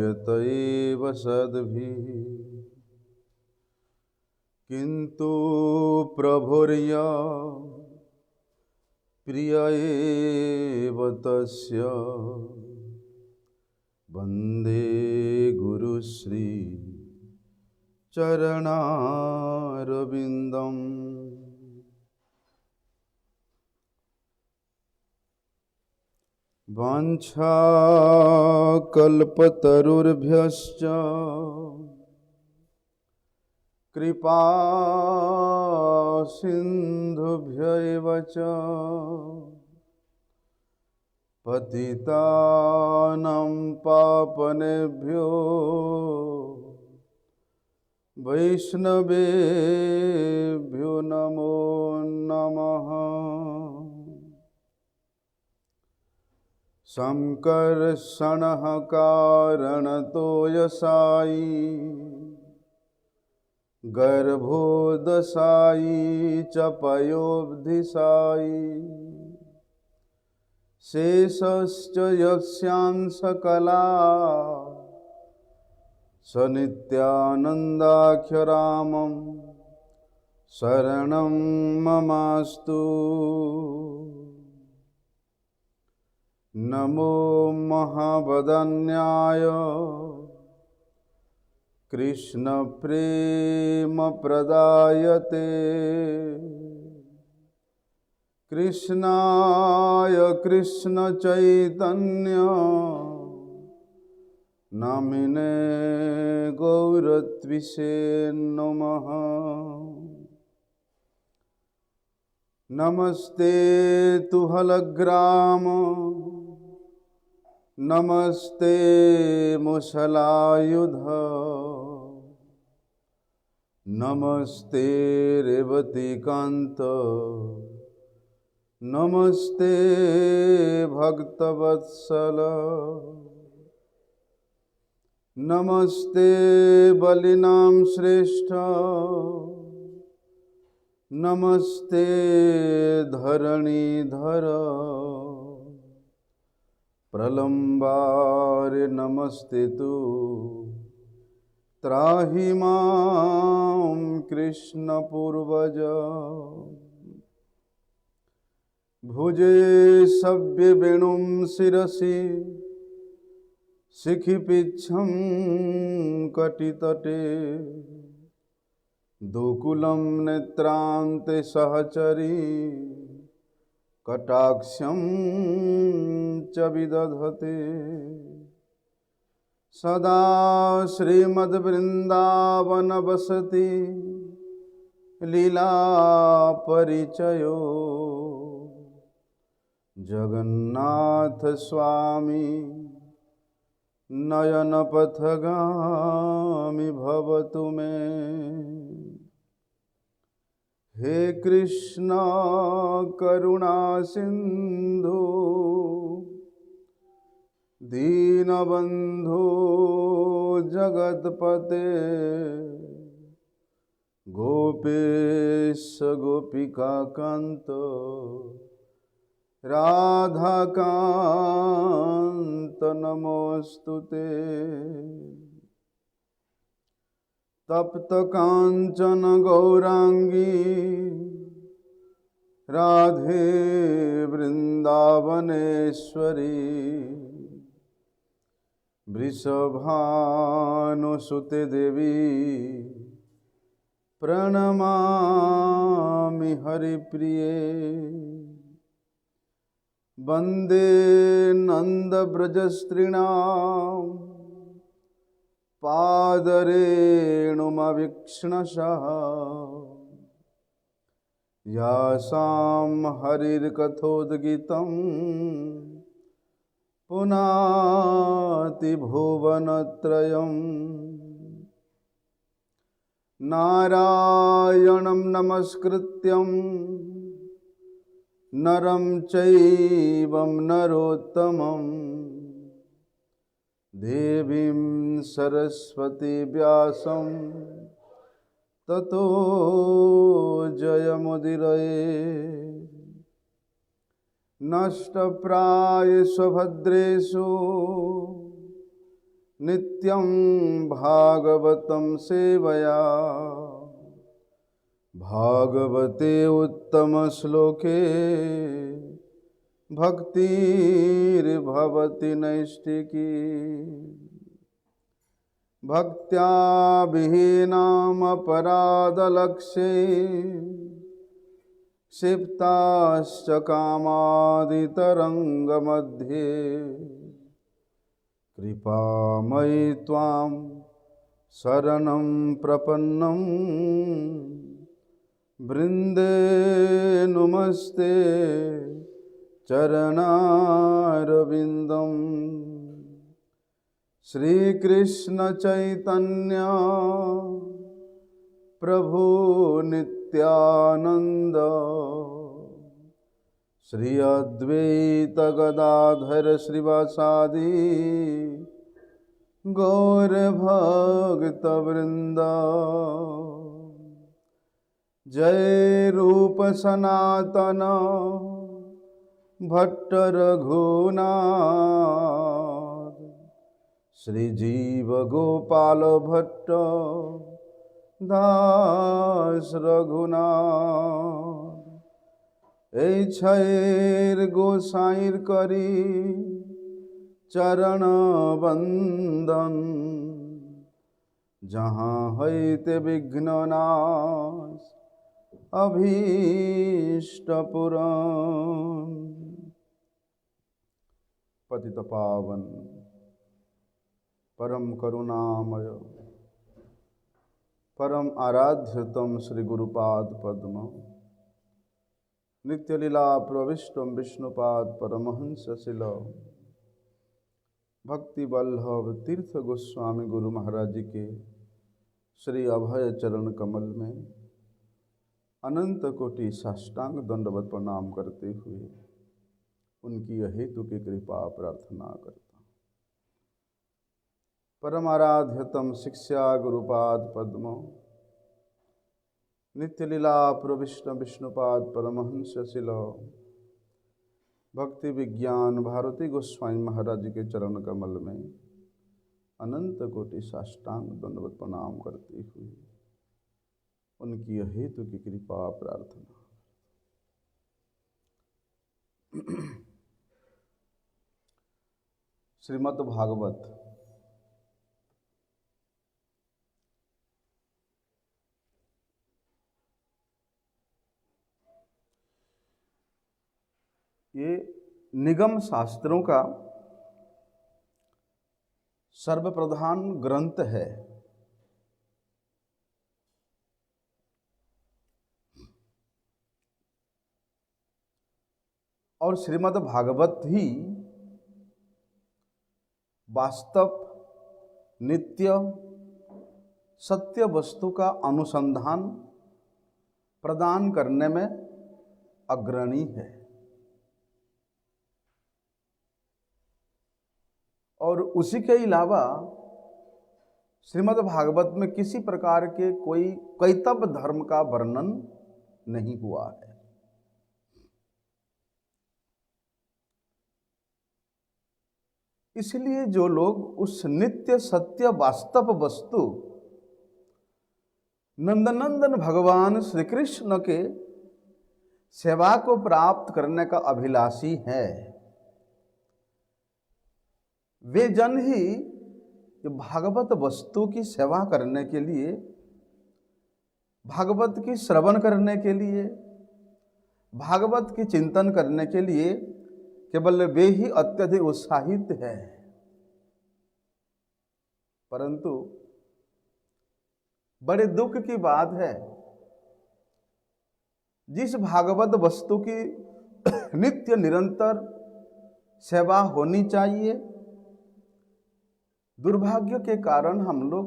लभ्यत एव सद्भिः किन्तु प्रभुर्या प्रिय एव तस्य वन्दे गुरुश्री चरणारविन्दम्। वाञ्छाकल्पतरुर्भ्यश्च कृपा सिन्धुभ्य एव च पतितानां पावनेभ्यो वैष्णवेभ्यो नमो नमः। संकर्षणः कारणतो यसायि गर्भोदशायि च पयोब्धिशायि शेषश्च यस्यांशकला स नित्यानन्दाख्यरामं शरणं ममास्तु। नमो महावदन्याय कृष्ण प्रेम प्रदायते कृष्णाय कृष्ण चैतन्य नामिने गौरत्विषे नमः। नमस्ते तुहलग्राम नमस्ते मुसलायुध नमस्ते रेवतीकांत नमस्ते भक्तवत्सल नमस्ते बलिनां श्रेष्ठ नमस्ते धरणीधर प्रलम्बारे नमस्ते तु त्राहि मां कृष्ण पूर्वज। भुजे सव्य वेणुं शिरसि शिखिपिच्छं कटितटे दुकुलं नेत्रान्ते सहचरी कटाक्षं च विदधते सदा श्रीमद्वृन्दावनवसति लीला परिचयो जगन्नाथ स्वामी नयनपथगामी भवतु मे। हे कृष्ण करुणा सिंधु दीनबंधु जगतपते गोपेश गोपिकाकांत राधाकांत नमोस्तुते। तप्त कांचन गौरांगी राधे वृंदावनेश्वरी वृषभानुसुते देवी प्रणमामि हरिप्रिये। वंदे नंदव्रजस्त्रीणां पादरेणुमवीक्ष्णशः यासां हरिर्कथोद्गीतं पुनाति भुवनत्रयम्। नारायणं नमस्कृत्यं नरं चैव नरोत्तमं देवीं सरस्वती व्यासं ततो जयमुदीरये। नष्टप्रायेषु भद्रेषु नित्यं भागवतं सेवया भागवते उत्तमश्लोके भक्तिर्भवति नैष्ठिकी भक्त्या विहीनामपराधलक्ष्ये क्षिप्ताश्च कामादितरङ्गमध्ये कृपामयि त्वां शरणं प्रपन्नं वृन्दे नुमस्ते चरणारविन्दम् श्रीकृष्ण चैतन्य प्रभु नित्यानंद श्री अद्वैत गदाधर श्रीवासादि गौर भक्त वृंद जय रूप सनातन भट्ट रघुनाथ श्री जीव गोपाल भट्ट दास रघुनाथ এই ছয়ের গোসাইর করি চরণ বন্দন जहाँ হইতে বিঘ্ন নাশ अभीष्ट पुराण पतित पावन परम करुणामय परम आराध्यतम श्री गुरुपाद पद्म नित्य लीला प्रविष्टम विष्णुपाद परमहंस शिल भक्ति वल्लभ तीर्थ गोस्वामी गुरु महाराज जी के श्री अभय चरण कमल में अनंत कोटि साष्टांग दंडवत प्रणाम करते हुए उनकी अहेतु की कृपा प्रार्थना करता हूँ। परमाराध्यतम शिक्षा गुरुपाद पद्म नित्य लीला प्रविष्ट विष्णुपाद परमहंस शिल भक्ति विज्ञान भारती गोस्वामी महाराज के चरण कमल में अनंत कोटि साष्टांग दंडवत प्रणाम करते हुए उनकी हेतु की कृपा प्रार्थना। श्रीमद् भागवत ये निगम शास्त्रों का सर्वप्रधान ग्रंथ है। और श्रीमद् भागवत ही वास्तव नित्य सत्य वस्तु का अनुसंधान प्रदान करने में अग्रणी है। और उसी के अलावा श्रीमद् भागवत में किसी प्रकार के कोई कैतव धर्म का वर्णन नहीं हुआ है। इसलिए जो लोग उस नित्य सत्य वास्तव वस्तु नंदनंदन भगवान श्री कृष्ण के सेवा को प्राप्त करने का अभिलाषी है, वे जन ही भागवत वस्तु की सेवा करने के लिए, भागवत की श्रवण करने के लिए, भागवत की चिंतन करने के लिए केवल वे ही अत्यधिक उत्साहित है। परंतु बड़े दुख की बात है, जिस भागवत वस्तु की नित्य निरंतर सेवा होनी चाहिए, दुर्भाग्य के कारण हम लोग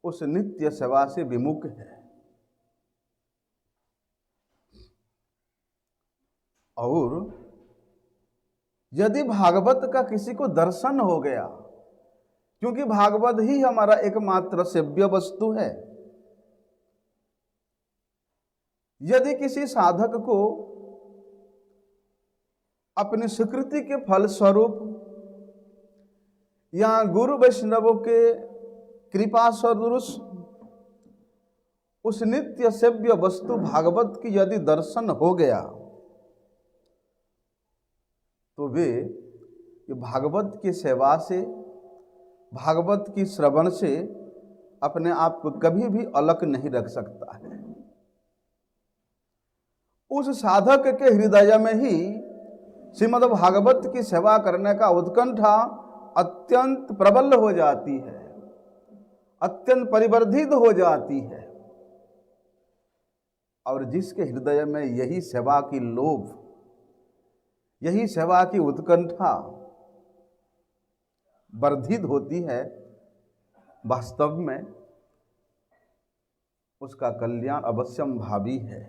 उस नित्य सेवा से विमुख हैं। और यदि भागवत का किसी को दर्शन हो गया, क्योंकि भागवत ही हमारा एकमात्र सेव्य वस्तु है, यदि किसी साधक को अपनी स्वीकृति के फल स्वरूप यहाँ गुरु वैष्णवों के कृपा सदृश उस नित्य सेव्य वस्तु भागवत की यदि दर्शन हो गया तो वे भागवत की सेवा से, भागवत की श्रवण से अपने आप को कभी भी अलग नहीं रख सकता है। उस साधक के हृदय में ही श्रीमद् भागवत की सेवा करने का उत्कंठा अत्यंत प्रबल हो जाती है, अत्यंत परिवर्धित हो जाती है। और जिसके हृदय में यही सेवा की लोभ, यही सेवा की उत्कंठा वर्धित होती है, वास्तव में उसका कल्याण अवश्यम भावी है।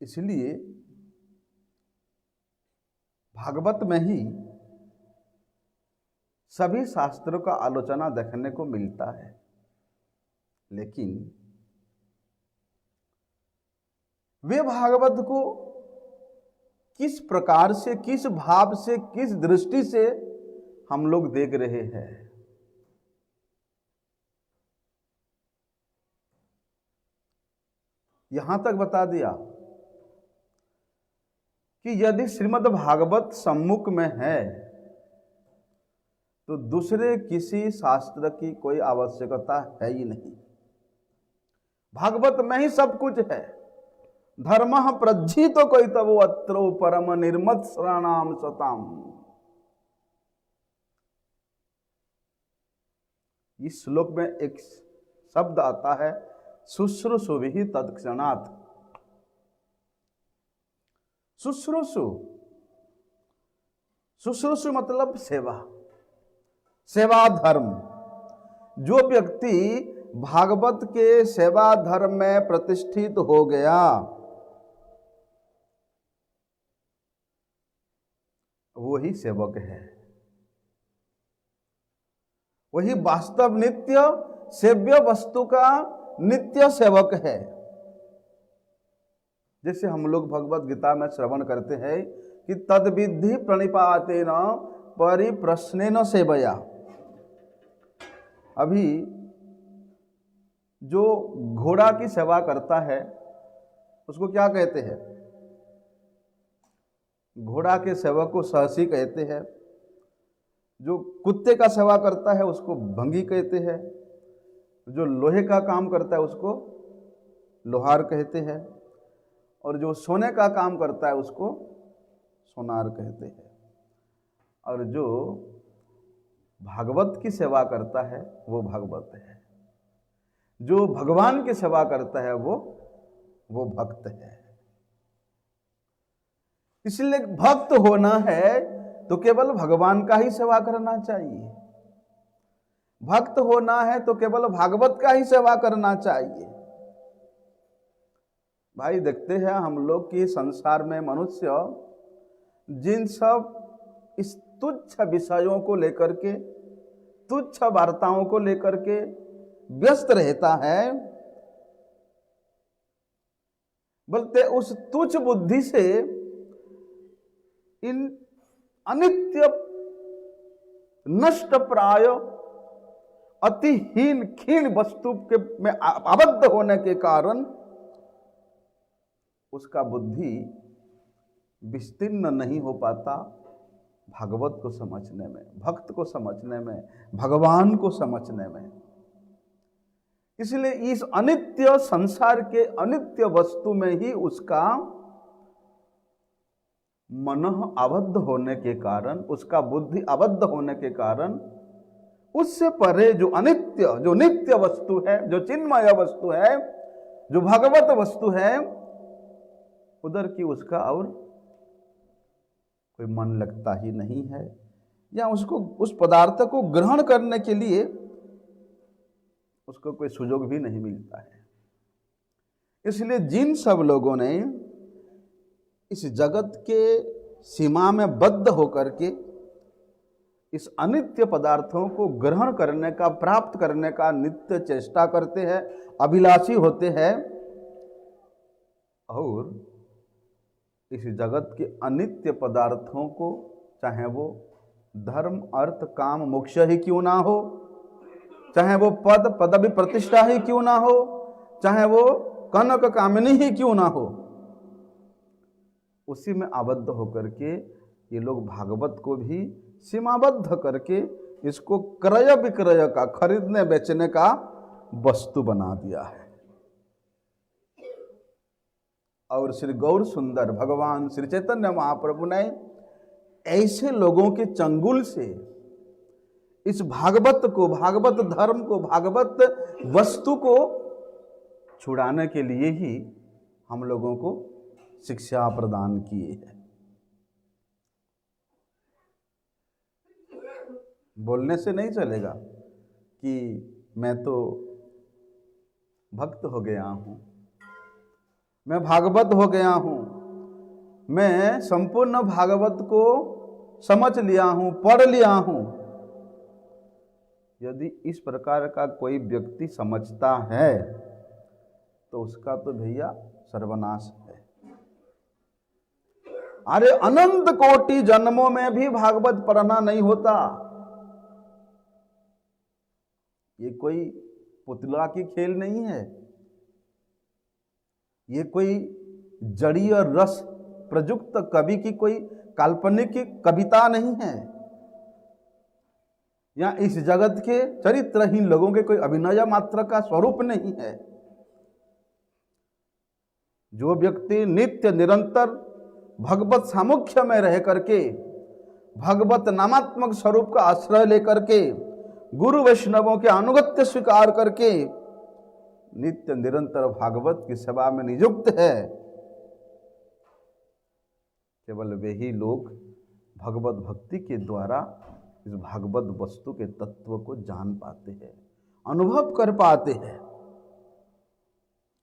इसलिए भागवत में ही सभी शास्त्रों का आलोचना देखने को मिलता है, लेकिन वे भागवत को किस प्रकार से, किस भाव से, किस दृष्टि से हम लोग देख रहे हैं। यहां तक बता दिया कि यदि श्रीमद् भागवत सम्मुख में है तो दूसरे किसी शास्त्र की कोई आवश्यकता है ही नहीं। भागवत में ही सब कुछ है। धर्मः प्रज्झितो कैतवो अत्रो परम निर्मत्सराणाम सताम। इस श्लोक में एक शब्द आता है शुश्रूषुभिः तत्क्षणात्। शुश्रूषु, शुश्रूषु मतलब सेवा, सेवा धर्म। जो व्यक्ति भागवत के सेवा धर्म में प्रतिष्ठित हो गया वही सेवक है, वही वास्तव नित्य सेव्य वस्तु का नित्य सेवक है। जैसे हम लोग भगवत गीता में श्रवण करते हैं कि तद्विद्धि प्रणिपातेन परिप्रश्नेन सेवया। अभी जो घोड़ा की सेवा करता है उसको क्या कहते हैं? घोड़ा के सेवक को सहसी कहते हैं। जो कुत्ते का सेवा करता है उसको भंगी कहते हैं। जो लोहे का काम करता है उसको लोहार कहते हैं। और जो सोने का काम करता है उसको सोनार कहते हैं। और जो भागवत की सेवा करता है वो भागवत है। जो भगवान की सेवा करता है वो भक्त है। इसलिए भक्त होना है तो केवल भगवान का ही सेवा करना चाहिए। भक्त होना है तो केवल भागवत का ही सेवा करना चाहिए। भाई देखते हैं हम लोग कि संसार में मनुष्य जिन सब इस तुच्छ विषयों को लेकर के, तुच्छ वार्ताओं को लेकर के व्यस्त रहता है, बोलते उस तुच्छ बुद्धि से इन अनित्य नष्ट प्राय अतिहीन क्षीण वस्तु के में आबद्ध होने के कारण उसका बुद्धि विस्तीर्ण नहीं हो पाता भागवत को समझने में, भक्त को समझने में, भगवान को समझने में। इसलिए इस अनित्य संसार के अनित्य वस्तु में ही उसका मन आबद्ध होने के कारण, उसका बुद्धि आबद्ध होने के कारण उससे परे जो अनित्य, जो नित्य वस्तु है, जो चिन्मय वस्तु है, जो भगवत वस्तु है, उधर की उसका और कोई मन लगता ही नहीं है, या उसको उस पदार्थ को ग्रहण करने के लिए उसको कोई सुयोग भी नहीं मिलता है। इसलिए जिन सब लोगों ने इस जगत के सीमा में बद्ध होकर के इस अनित्य पदार्थों को ग्रहण करने का, प्राप्त करने का नित्य चेष्टा करते हैं, अभिलाषी होते हैं, और इस जगत के अनित्य पदार्थों को, चाहे वो धर्म अर्थ काम मोक्ष ही क्यों ना हो, चाहे वो पद पदवी प्रतिष्ठा ही क्यों ना हो, चाहे वो कनक कामिनी ही क्यों ना हो, उसी में आबद्ध होकर के ये लोग भागवत को भी सीमाबद्ध करके इसको क्रय विक्रय का, खरीदने बेचने का वस्तु बना दिया है। और श्री गौर सुंदर भगवान श्री चैतन्य महाप्रभु ने ऐसे लोगों के चंगुल से इस भागवत को, भागवत धर्म को, भागवत वस्तु को छुड़ाने के लिए ही हम लोगों को शिक्षा प्रदान किए है। बोलने से नहीं चलेगा कि मैं तो भक्त हो गया हूं, मैं भागवत हो गया हूं, मैं संपूर्ण भागवत को समझ लिया हूं, पढ़ लिया हूं। यदि इस प्रकार का कोई व्यक्ति समझता है तो उसका तो भैया सर्वनाश है। अरे अनंत कोटि जन्मों में भी भागवत पढ़ना नहीं होता। ये कोई पुतला की खेल नहीं है, ये कोई जड़ी और रस प्रयुक्त कवि की कोई काल्पनिक कविता नहीं है, या इस जगत के चरित्रहीन लोगों के कोई अभिनय मात्र का स्वरूप नहीं है। जो व्यक्ति नित्य निरंतर भगवत सामुख्य में रह करके, भगवत नामात्मक स्वरूप का आश्रय लेकर के, गुरु वैष्णवों के अनुगत्य स्वीकार करके नित्य निरंतर भागवत की सेवा में नियुक्त है, केवल वे ही लोग भगवत भक्ति के द्वारा इस भागवत वस्तु के तत्व को जान पाते हैं, अनुभव कर पाते हैं।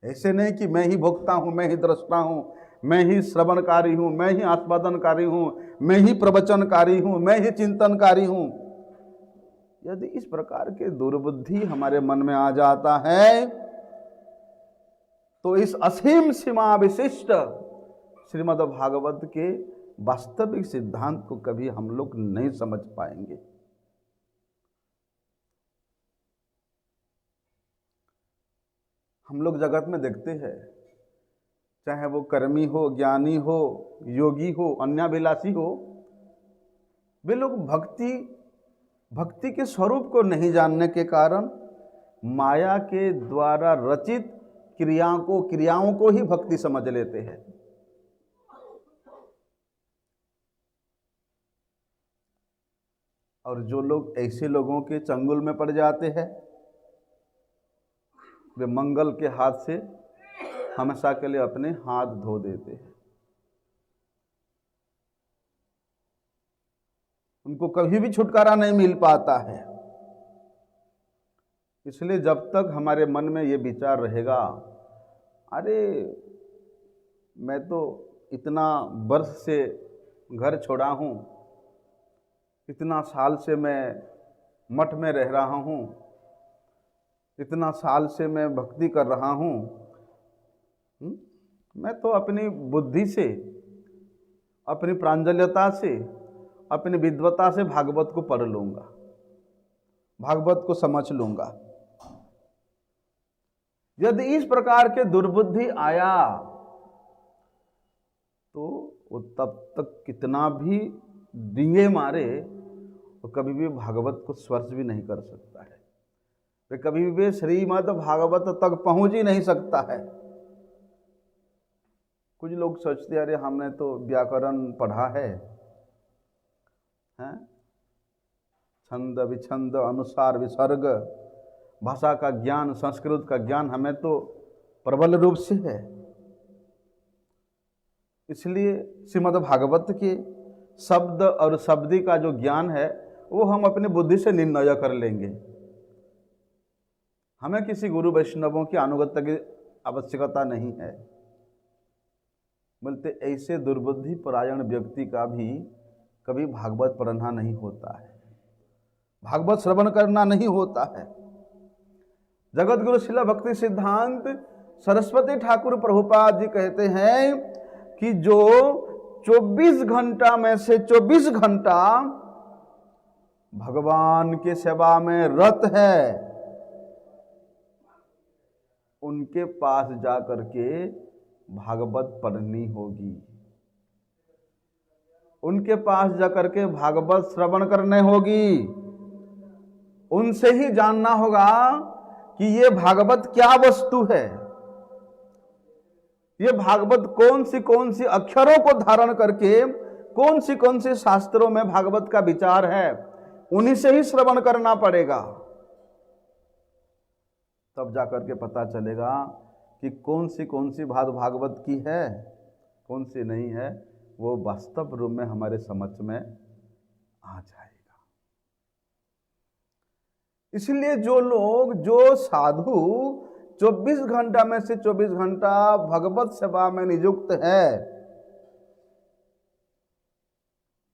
ऐसे नहीं कि मैं ही भोक्ता हूं, मैं ही दृष्टा हूं, मैं ही श्रवणकारी हूं, मैं ही आस्वादनकारी हूं, मैं ही प्रवचनकारी हूं, मैं ही चिंतनकारी हूं। यदि इस प्रकार के दुर्बुद्धि हमारे मन में आ जाता है तो इस असीम सीमा विशिष्ट श्रीमद् भागवत के वास्तविक सिद्धांत को कभी हम लोग नहीं समझ पाएंगे। हम लोग जगत में देखते हैं, चाहे वो कर्मी हो, ज्ञानी हो, योगी हो, अन्याभिलाषी हो, वे लोग भक्ति के स्वरूप को नहीं जानने के कारण माया के द्वारा रचित क्रियाओं को ही भक्ति समझ लेते हैं। और जो लोग ऐसे लोगों के चंगुल में पड़ जाते हैं, वे मंगल के हाथ से हमेशा के लिए अपने हाथ धो देते हैं। उनको कभी भी छुटकारा नहीं मिल पाता है। इसलिए जब तक हमारे मन में ये विचार रहेगा, अरे मैं तो इतना वर्ष से घर छोड़ा हूँ, इतना साल से मैं मठ में रह रहा हूँ, इतना साल से मैं भक्ति कर रहा हूँ, मैं तो अपनी बुद्धि से, अपनी प्रांजल्यता से, अपनी विद्वता से भागवत को पढ़ लूँगा, भागवत को समझ लूँगा। यदि इस प्रकार के दुर्बुद्धि आया तो वो तब तक कितना भी डींगे मारे तो कभी भी भागवत को स्पर्श भी नहीं कर सकता है, वे कभी भी श्रीमद् भागवत तक पहुंच ही नहीं सकता है। कुछ लोग सोचते हैं, अरे हमने तो व्याकरण पढ़ा है, छंद विछंद अनुसार विसर्ग, भाषा का ज्ञान, संस्कृत का ज्ञान हमें तो प्रबल रूप से है, इसलिए श्रीमद् भागवत के शब्द और शब्दी का जो ज्ञान है वो हम अपनी बुद्धि से निर्णय कर लेंगे, हमें किसी गुरु वैष्णवों की अनुगत्य की आवश्यकता नहीं है। बोलते ऐसे दुर्बुद्धि परायण व्यक्ति का भी कभी भागवत पढ़ना नहीं होता है, भागवत श्रवण करना नहीं होता है। जगत गुरु शिला भक्ति सिद्धांत सरस्वती ठाकुर प्रभुपाद जी कहते हैं कि जो 24 घंटा में से 24 घंटा भगवान के सेवा में रत है, उनके पास जाकर के भागवत पढ़नी होगी, उनके पास जाकर के भागवत श्रवण करने होगी। उनसे ही जानना होगा कि ये भागवत क्या वस्तु है, ये भागवत कौन सी अक्षरों को धारण करके कौन सी शास्त्रों में भागवत का विचार है, उन्हीं से ही श्रवण करना पड़ेगा। तब जाकर के पता चलेगा कि कौन सी बात भागवत की है, कौन सी नहीं है, वो वास्तव रूप में हमारे समझ में आ जाएगा। इसलिए जो साधु 24 घंटा में से 24 घंटा भगवत सेवा में नियुक्त है,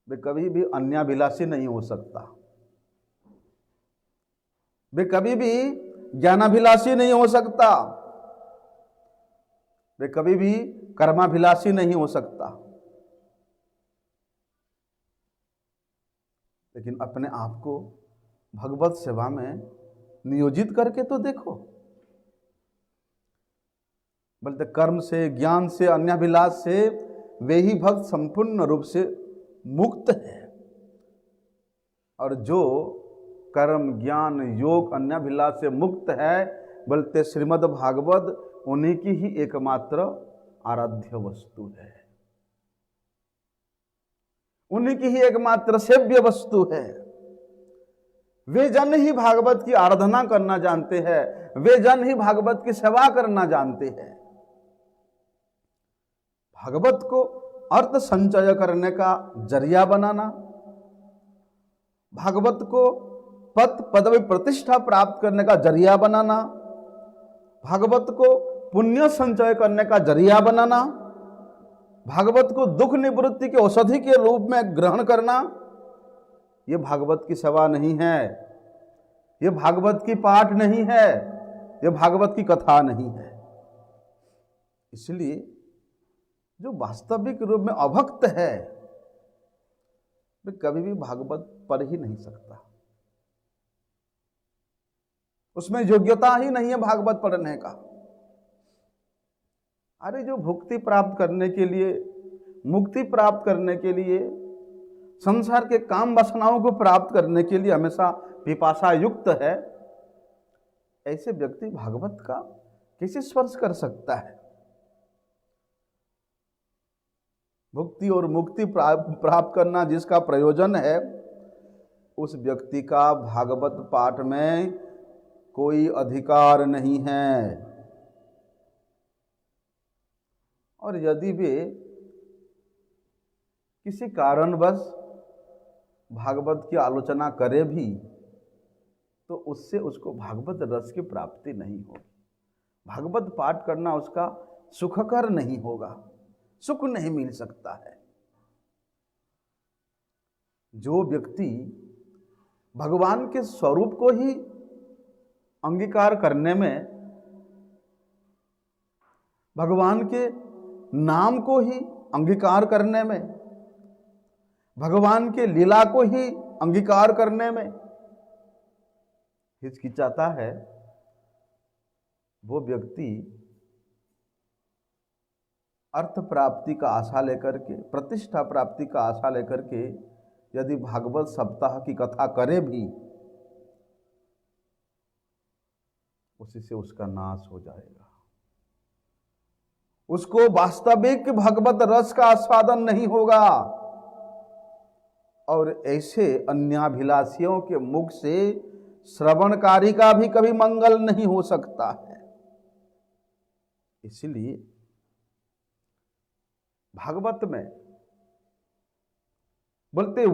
वे कभी भी अन्याभिलाषी नहीं हो सकता, वे कभी भी ज्ञानाभिलाषी नहीं हो सकता, वे कभी भी कर्माभिलाषी नहीं हो सकता। लेकिन अपने आप को भगवत सेवा में नियोजित करके तो देखो। बोलते कर्म से, ज्ञान से, अन्याभिलाष से वे ही भक्त संपूर्ण रूप से मुक्त है। और जो कर्म, ज्ञान, योग, अन्याभिलाष से मुक्त है, बोलते श्रीमद् भागवत उन्हीं की ही एकमात्र आराध्य वस्तु है, उन्हीं की ही एकमात्र सेव्य वस्तु है। वे जन ही भागवत की आराधना करना जानते हैं, वे जन ही भागवत की सेवा करना जानते हैं। भागवत को अर्थ संचय करने का जरिया बनाना, भागवत को पद पदवी प्रतिष्ठा प्राप्त करने का जरिया बनाना, भागवत को पुण्य संचय करने का जरिया बनाना, भागवत को दुख निवृत्ति के औषधि के रूप में ग्रहण करना, ये भागवत की सेवा नहीं है, ये भागवत की पाठ नहीं है, ये भागवत की कथा नहीं है। इसलिए जो वास्तविक रूप में अभक्त है, वे कभी भी भागवत पढ़ ही नहीं सकता, उसमें योग्यता ही नहीं है भागवत पढ़ने का। अरे जो भुक्ति प्राप्त करने के लिए, मुक्ति प्राप्त करने के लिए, संसार के काम वासनाओं को प्राप्त करने के लिए हमेशा पिपासा युक्त है, ऐसे व्यक्ति भागवत का कैसे स्पर्श कर सकता है? भुक्ति और मुक्ति प्राप्त करना जिसका प्रयोजन है, उस व्यक्ति का भागवत पाठ में कोई अधिकार नहीं है। और यदि वे किसी कारणवश भागवत की आलोचना करे भी, तो उससे उसको भागवत रस की प्राप्ति नहीं होगी। भागवत पाठ करना उसका सुखकर नहीं होगा, सुख नहीं मिल सकता है। जो व्यक्ति भगवान के स्वरूप को ही अंगीकार करने में, भगवान के नाम को ही अंगीकार करने में, भगवान के लीला को ही अंगीकार करने में हिचकिचाता है, वो व्यक्ति अर्थ प्राप्ति का आशा लेकर के, प्रतिष्ठा प्राप्ति का आशा लेकर के यदि भागवत सप्ताह की कथा करे भी, उसी से उसका नाश हो जाएगा। उसको वास्तविक भगवत रस का आस्वादन नहीं होगा। और ऐसे अन्याभिलाषियों के मुख से श्रवणकारी का भी कभी मंगल नहीं हो सकता है। इसलिए भागवत में बोलते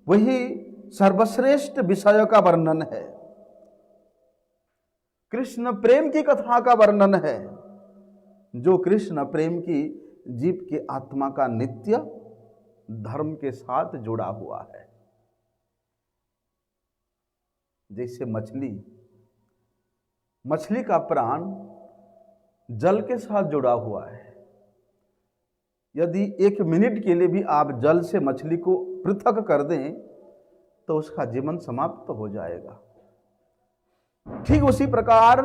वही सर्वश्रेष्ठ विषय का वर्णन है, कृष्ण प्रेम की कथा का वर्णन है, जो कृष्ण प्रेम की जीव के आत्मा का नित्य धर्म के साथ जुड़ा हुआ है। जैसे मछली का प्राण जल के साथ जुड़ा हुआ है। यदि 1 मिनट के लिए भी आप जल से मछली को पृथक कर दें, तो उसका जीवन समाप्त हो जाएगा। ठीक उसी प्रकार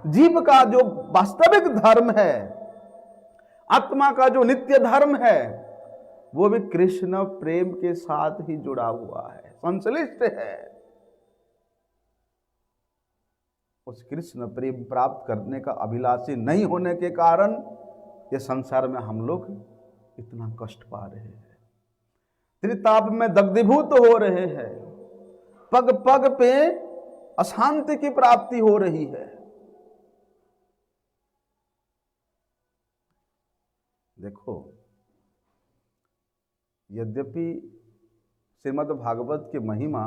जीव का जो वास्तविक धर्म है, आत्मा का जो नित्य धर्म है, वो भी कृष्ण प्रेम के साथ ही जुड़ा हुआ है, संश्लिष्ट है। उस कृष्ण प्रेम प्राप्त करने का अभिलाषी नहीं होने के कारण ये संसार में हम लोग इतना कष्ट पा रहे हैं, त्रिताप में दग्धीभूत हो रहे हैं, पग पग पे अशांति की प्राप्ति हो रही है। देखो, यद्यपि श्रीमद् भागवत की महिमा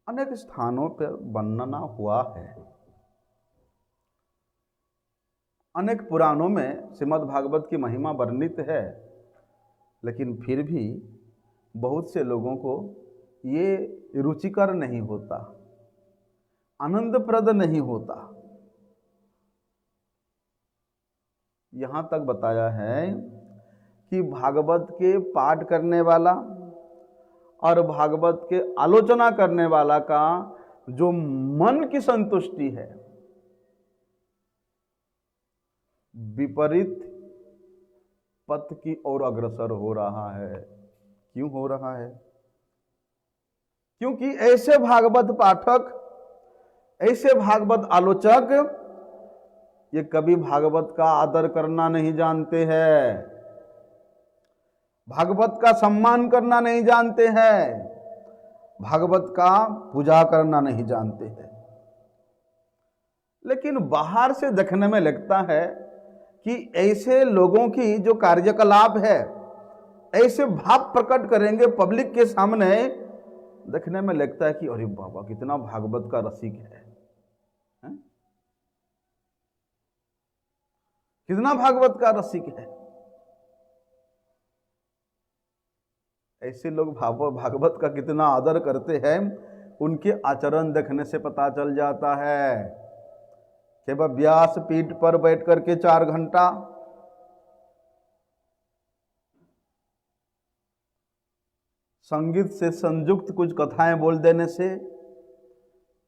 अनेक स्थानों पर वर्णना हुआ है, अनेक पुराणों में श्रीमद् भागवत की महिमा वर्णित है, लेकिन फिर भी बहुत से लोगों को ये रुचिकर नहीं होता, आनंदप्रद नहीं होता। यहाँ तक बताया है कि भागवत के पाठ करने वाला और भागवत के आलोचना करने वाला का जो मन की संतुष्टि है, विपरीत पथ की ओर अग्रसर हो रहा है। क्यों हो रहा है? क्योंकि ऐसे भागवत पाठक, ऐसे भागवत आलोचक ये कभी भागवत का आदर करना नहीं जानते हैं, भागवत का सम्मान करना नहीं जानते हैं, भागवत का पूजा करना नहीं जानते हैं। लेकिन बाहर से देखने में लगता है कि ऐसे लोगों की जो कार्यकलाप है, ऐसे भाव प्रकट करेंगे पब्लिक के सामने, देखने में लगता है कि अरे बाबा कितना भागवत का रसिक है, कितना भागवत का रसिक है। ऐसे लोग भागवत का कितना आदर करते हैं, उनके आचरण देखने से पता चल जाता है कि वह व्यास पीठ पर बैठ करके 4 घंटा संगीत से संयुक्त कुछ कथाएं बोल देने से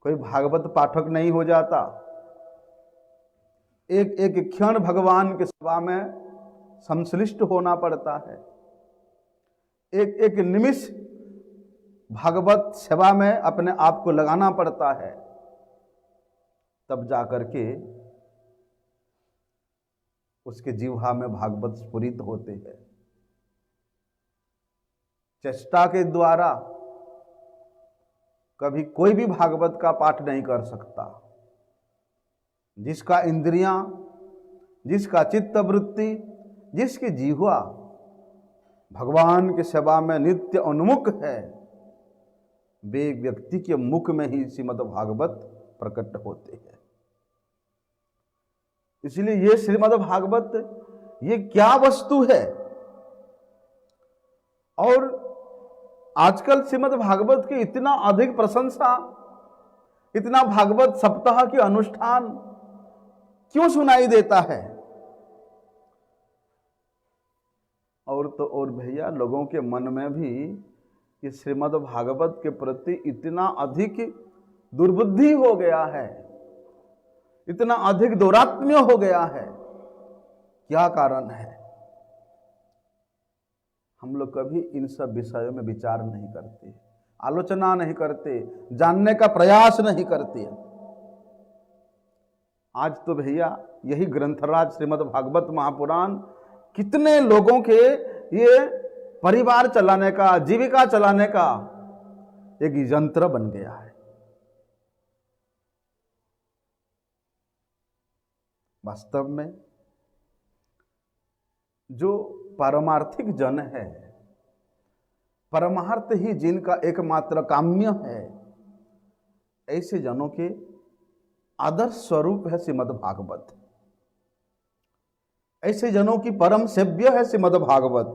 कोई भागवत पाठक नहीं हो जाता। एक एक क्षण भगवान के सेवा में संश्लिष्ट होना पड़ता है, एक एक निमिष भागवत सेवा में अपने आप को लगाना पड़ता है, तब जाकर के उसके जिह्वा में भागवत स्फुरित होते हैं। चेष्टा के द्वारा कभी कोई भी भागवत का पाठ नहीं कर सकता। जिसका इंद्रियां, जिसका चित्त वृत्ति, जिसकी जिह्वा भगवान की सेवा में नित्य उन्मुख है, वे व्यक्ति के मुख में ही श्रीमद् भागवत प्रकट होते हैं। इसलिए ये श्रीमद् भागवत ये क्या वस्तु है। और आजकल श्रीमद् भागवत की इतना अधिक प्रशंसा, इतना भागवत सप्ताह के अनुष्ठान क्यों सुनाई देता है? और तो और भैया, लोगों के मन में भी ये श्रीमद् भागवत के प्रति इतना अधिक दुर्बुद्धि हो गया है, इतना अधिक दुरात्म्य हो गया है। क्या कारण है? हम लोग कभी इन सब विषयों में विचार नहीं करते, आलोचना नहीं करते, जानने का प्रयास नहीं करते। आज तो भैया यही ग्रंथराज श्रीमद् भागवत महापुराण कितने लोगों के ये परिवार चलाने का, जीविका चलाने का एक यंत्र बन गया है। वास्तव में जो पारमार्थिक जन है, परमार्थ ही जिनका एकमात्र काम्य है, ऐसे जनों के आदर्श स्वरूप है श्रीमद् भागवत। ऐसे जनों की परम सेव्य है श्रीमद् भागवत।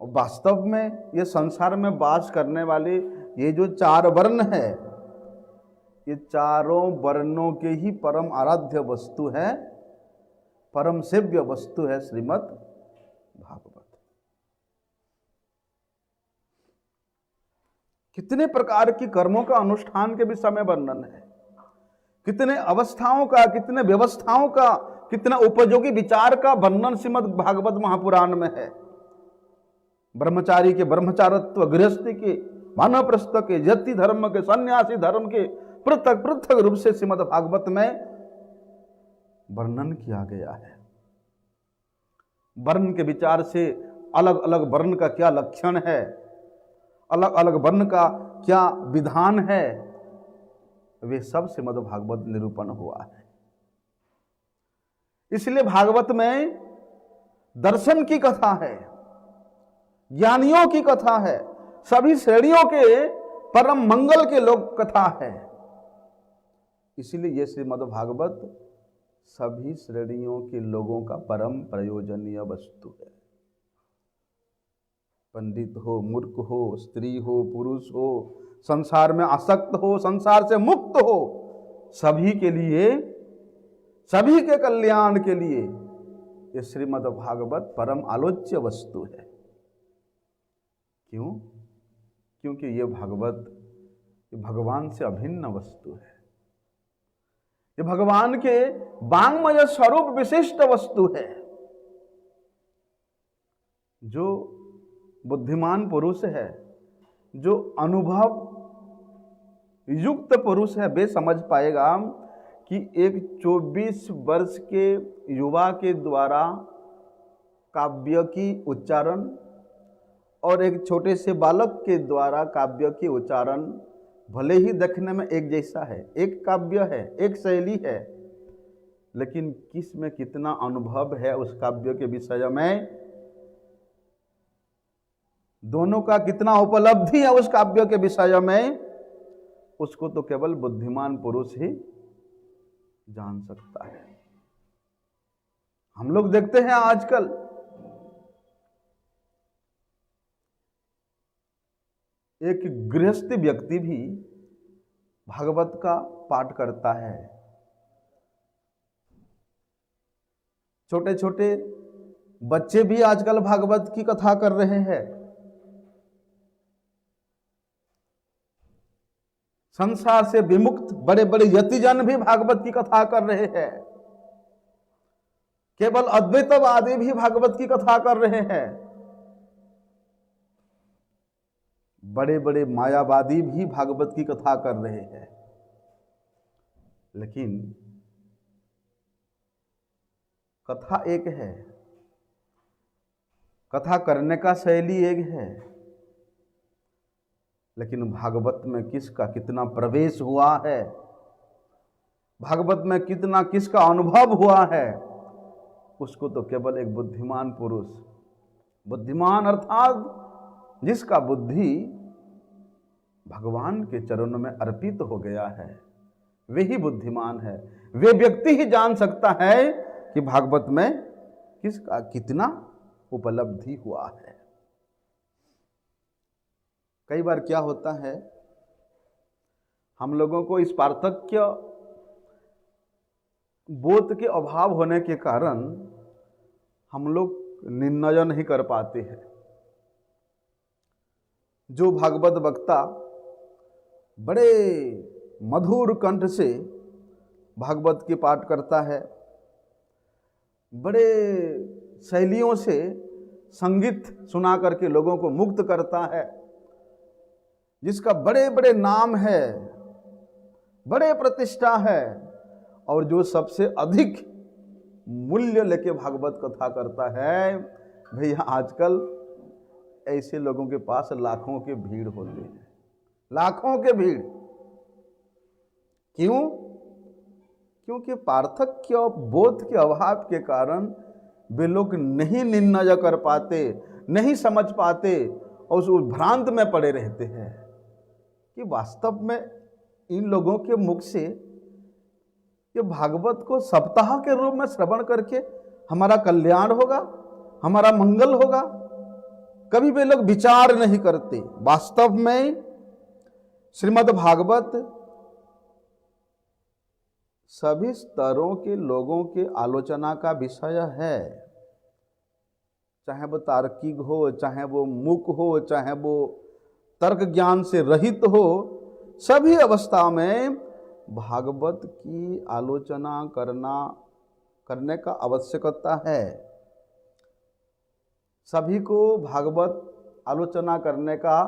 और वास्तव में ये संसार में वास करने वाले ये जो 4 वर्ण है, ये चारों वर्णों के ही परम आराध्य वस्तु है, परम सेव्य वस्तु है श्रीमद् भागवत। कितने प्रकार की कर्मों का अनुष्ठान के विषय में वर्णन है, कितने अवस्थाओं का, कितने व्यवस्थाओं का, कितना उपयोगी विचार का वर्णन श्रीमद् भागवत महापुराण में है। ब्रह्मचारी के ब्रह्मचारत्व, गृहस्थी के, वानप्रस्थ के, यति धर्म के, सन्यासी धर्म के पृथक पृथक रूप से श्रीमद् भागवत में वर्णन किया गया है। वर्ण के विचार से अलग अलग वर्ण का क्या लक्षण है, अलग अलग वर्ण का क्या विधान है, वे सब श्रीमद् भागवत निरूपण हुआ है। इसलिए भागवत में दर्शन की कथा है, ज्ञानियों की कथा है, सभी श्रेणियों के परम मंगल के लोक कथा है। इसलिए यह श्रीमद् भागवत सभी श्रेणियों के लोगों का परम प्रयोजनीय वस्तु है। पंडित हो, मूर्ख हो, स्त्री हो, पुरुष हो, संसार में आसक्त हो, संसार से मुक्त हो, सभी के लिए, सभी के कल्याण के लिए ये श्रीमद् भागवत परम आलोच्य वस्तु है। क्यों? क्योंकि ये भागवत भगवान से अभिन्न वस्तु है, ये भगवान के वांगमय स्वरूप विशिष्ट वस्तु है। जो बुद्धिमान पुरुष है, जो अनुभव युक्त पुरुष है, वे समझ पाएगा कि एक 24 वर्ष के युवा के द्वारा काव्य की उच्चारण और एक छोटे से बालक के द्वारा काव्य की उच्चारण भले ही देखने में एक जैसा है, एक काव्य है, एक शैली है, लेकिन किस में कितना अनुभव है उस काव्य के विषय में, दोनों का कितना उपलब्धि है उस काव्य के विषय में, उसको तो केवल बुद्धिमान पुरुष ही जान सकता है। हम लोग देखते हैं आजकल एक गृहस्थ व्यक्ति भी भागवत का पाठ करता है। छोटे छोटे बच्चे भी आजकल भागवत की कथा कर रहे हैं। संसार से विमुक्त बड़े बड़े यतिजन भी भागवत की कथा कर रहे हैं। केवल अद्वैतवादी भी भागवत की कथा कर रहे हैं। बड़े बड़े मायावादी भी भागवत की कथा कर रहे हैं। लेकिन कथा एक है, कथा करने का शैली एक है, लेकिन भागवत में किसका कितना प्रवेश हुआ है, भागवत में कितना किसका अनुभव हुआ है, उसको तो केवल एक बुद्धिमान पुरुष, बुद्धिमान अर्थात जिसका बुद्धि भगवान के चरणों में अर्पित हो गया है, वे ही बुद्धिमान है। वे व्यक्ति ही जान सकता है कि भागवत में किसका कितना उपलब्धि हुआ है। कई बार क्या होता है, हम लोगों को इस पार्थक्य बोध के अभाव होने के कारण हम लोग निर्णय नहीं कर पाते हैं। जो भागवत वक्ता बड़े मधुर कंठ से भागवत की पाठ करता है, बड़े शैलियों से संगीत सुना करके लोगों को मुक्त करता है, जिसका बड़े बड़े नाम है, बड़े प्रतिष्ठा है, और जो सबसे अधिक मूल्य लेके भागवत कथा करता है, भैया आजकल ऐसे लोगों के पास लाखों की भीड़ होती है, लाखों के भीड़। क्यों? क्योंकि पार्थक्य बोध के अभाव के कारण वे लोग नहीं निर्णय कर पाते, नहीं समझ पाते, और उस भ्रांत में पड़े रहते हैं कि वास्तव में इन लोगों के मुख से ये भागवत को सप्ताह के रूप में श्रवण करके हमारा कल्याण होगा, हमारा मंगल होगा। कभी वे लोग विचार नहीं करते। वास्तव में श्रीमद् भागवत सभी स्तरों के लोगों के आलोचना का विषय है, चाहे वो तार्किक हो, चाहे वो मूक हो, चाहे वो तर्क ज्ञान से रहित हो, सभी अवस्था में भागवत की आलोचना करने का आवश्यकता है। सभी को भागवत आलोचना करने का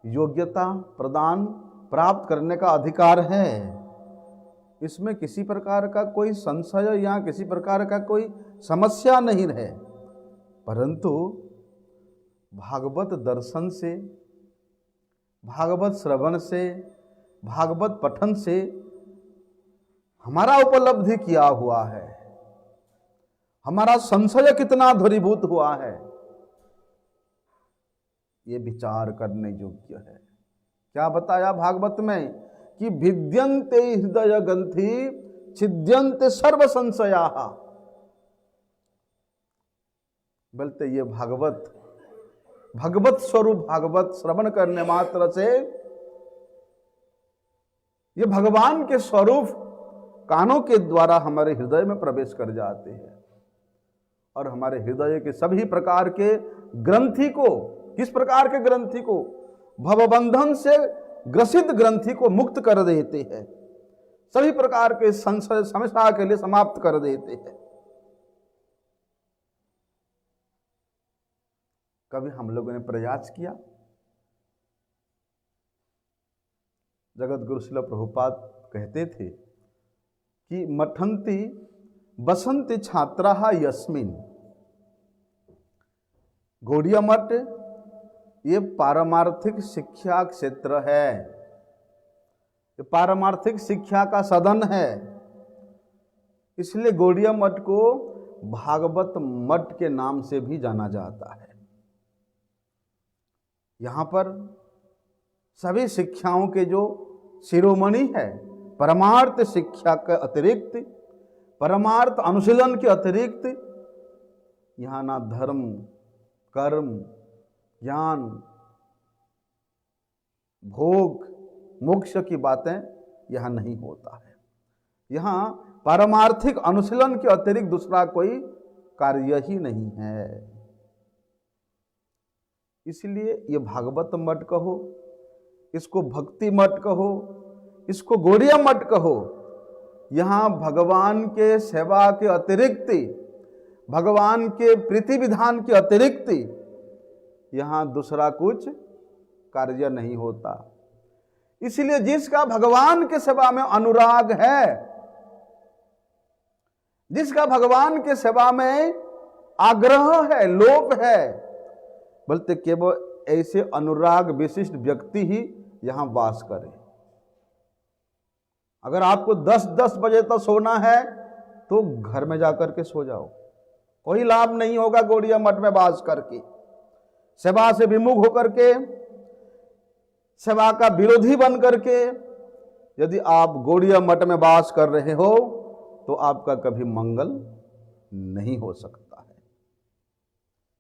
योग्यता प्रदान प्राप्त करने का अधिकार है। इसमें किसी प्रकार का कोई संशय या किसी प्रकार का कोई समस्या नहीं है। परंतु भागवत दर्शन से, भागवत श्रवण से, भागवत पठन से हमारा उपलब्धि क्या हुआ है, हमारा संशय कितना दूरीभूत हुआ है, ये विचार करने योग्य है। क्या बताया भागवत में कि भिद्यन्ते हृदय ग्रंथि छिद्यन्ते सर्व संशया। बोलते ये भगवत स्वरूप भागवत श्रवण करने मात्र से ये भगवान के स्वरूप कानों के द्वारा हमारे हृदय में प्रवेश कर जाते हैं और हमारे हृदय के सभी प्रकार के ग्रंथि को, किस प्रकार के ग्रंथि को, भवबंधन से ग्रसित ग्रंथि को मुक्त कर देते हैं, सभी प्रकार के संशय समस्या के लिए समाप्त कर देते हैं। कभी हम लोगों ने प्रयास किया? जगत गुरु श्रील प्रभुपाद कहते थे कि मठन्ति बसंति छात्राः यस्मिन्। गौड़िया मठ ये पारमार्थिक शिक्षा क्षेत्र है, ये पारमार्थिक शिक्षा का सदन है। इसलिए गौड़िया मठ को भागवत मठ के नाम से भी जाना जाता है। यहाँ पर सभी शिक्षाओं के जो शिरोमणि है, परमार्थ शिक्षा के अतिरिक्त, परमार्थ अनुशीलन के अतिरिक्त यहाँ ना धर्म, कर्म, ज्ञान, भोग, मोक्ष की बातें यहाँ नहीं होता है। यहाँ पारमार्थिक अनुशीलन के अतिरिक्त दूसरा कोई कार्य ही नहीं है। इसलिए ये भागवत मठ कहो, इसको भक्ति मठ कहो, इसको गौड़िया मठ कहो, यहाँ भगवान के सेवा के अतिरिक्त, भगवान के प्रीति विधान के अतिरिक्त यहाँ दूसरा कुछ कार्य नहीं होता। इसलिए जिसका भगवान के सेवा में अनुराग है, जिसका भगवान के सेवा में आग्रह है, लोभ है, बोलते केवल ऐसे अनुराग विशिष्ट व्यक्ति ही यहां वास करे। अगर आपको 10-10 बजे तक सोना है तो घर में जाकर के सो जाओ, कोई लाभ नहीं होगा गौड़िया मठ में वास करके। सेवा से विमुख होकर के, सेवा का विरोधी बन करके यदि आप गौड़िया मठ में वास कर रहे हो तो आपका कभी मंगल नहीं हो सकता है।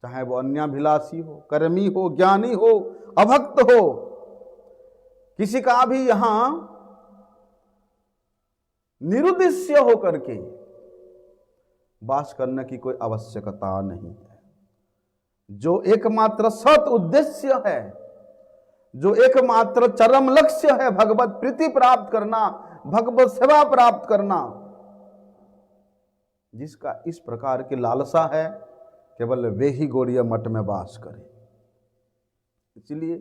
चाहे वो अन्याभिलाषी हो, कर्मी हो, ज्ञानी हो, अभक्त हो, किसी का भी यहां निरुद्देश्य होकर के वास करने की कोई आवश्यकता नहीं है। जो एकमात्र सत उद्देश्य है, जो एकमात्र चरम लक्ष्य है, भगवत प्रीति प्राप्त करना, भगवत सेवा प्राप्त करना, जिसका इस प्रकार की लालसा है, केवल वे ही गौड़िया मठ में वास करें। इसलिए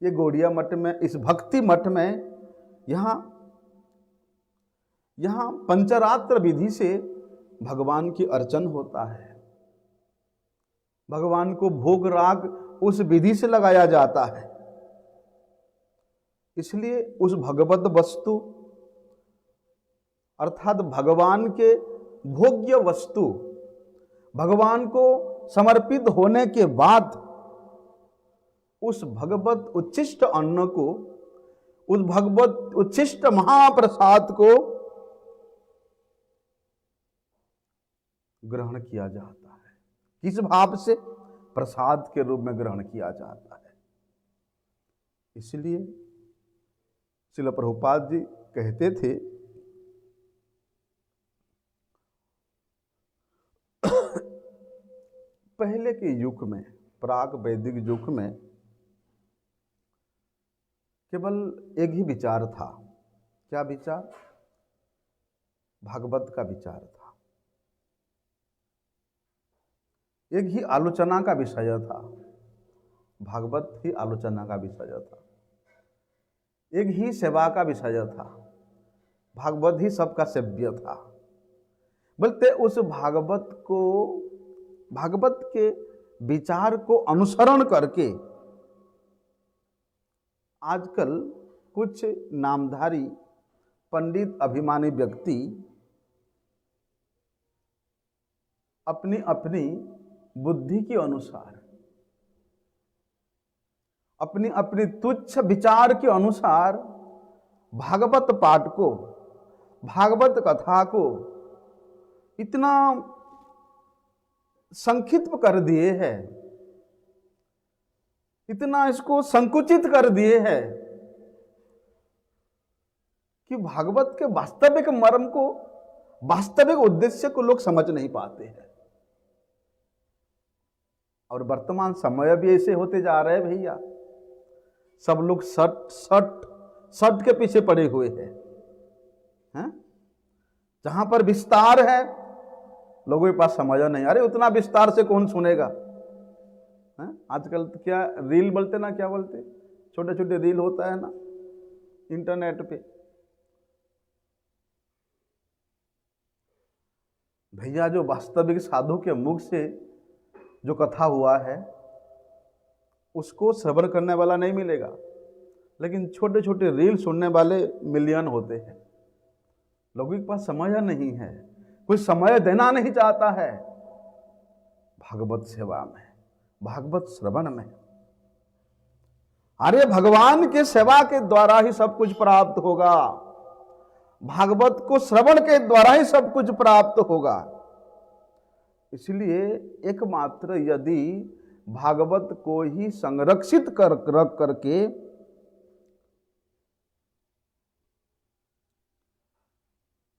ये गौड़िया मठ में, इस भक्ति मठ में यहाँ पंचरात्र विधि से भगवान की अर्चन होता है। भगवान को भोग राग उस विधि से लगाया जाता है। इसलिए उस भगवत वस्तु अर्थात भगवान के भोग्य वस्तु, भगवान को समर्पित होने के बाद उस भगवत उच्छिष्ट अन्न को, उस भगवत उच्छिष्ट महाप्रसाद को ग्रहण किया जाता है। किस भाव से? प्रसाद के रूप में ग्रहण किया जाता है। इसलिए श्रील प्रभुपाद जी कहते थे पहले के युग में, प्राक वैदिक युग में केवल एक ही विचार था। क्या विचार? भागवत का विचार था। एक ही आलोचना का विषय था। भागवत ही आलोचना का विषय था। एक ही सेवा का विषय था। भागवत ही सबका सेव्य था। बोलते उस भागवत के विचार को अनुसरण करके आजकल कुछ नामधारी पंडित अभिमानी व्यक्ति अपनी अपनी बुद्धि के अनुसार, अपनी अपनी तुच्छ विचार के अनुसार भागवत पाठ को, भागवत कथा को इतना संक्षिप्त कर दिए हैं, इतना इसको संकुचित कर दिए हैं कि भागवत के वास्तविक मर्म को, वास्तविक उद्देश्य को लोग समझ नहीं पाते हैं। और वर्तमान समय भी ऐसे होते जा रहे हैं भैया। सब लोग सट के पीछे पड़े हुए हैं। जहां पर विस्तार है लोगों के पास समझ नहीं। अरे उतना विस्तार से कौन सुनेगा? आजकल तो क्या रील बोलते ना, क्या बोलते, छोटे छोटे रील होता है ना इंटरनेट पे। भैया जो वास्तविक साधु के मुख से जो कथा हुआ है उसको श्रवण करने वाला नहीं मिलेगा, लेकिन छोटे छोटे रील सुनने वाले मिलियन होते हैं। लोगों के पास समय नहीं है, कोई समय देना नहीं चाहता है भागवत सेवा में, भागवत श्रवण में। अरे भगवान के सेवा के द्वारा ही सब कुछ प्राप्त होगा, भागवत को श्रवण के द्वारा ही सब कुछ प्राप्त होगा। इसलिए एकमात्र यदि भागवत को ही संरक्षित रख करके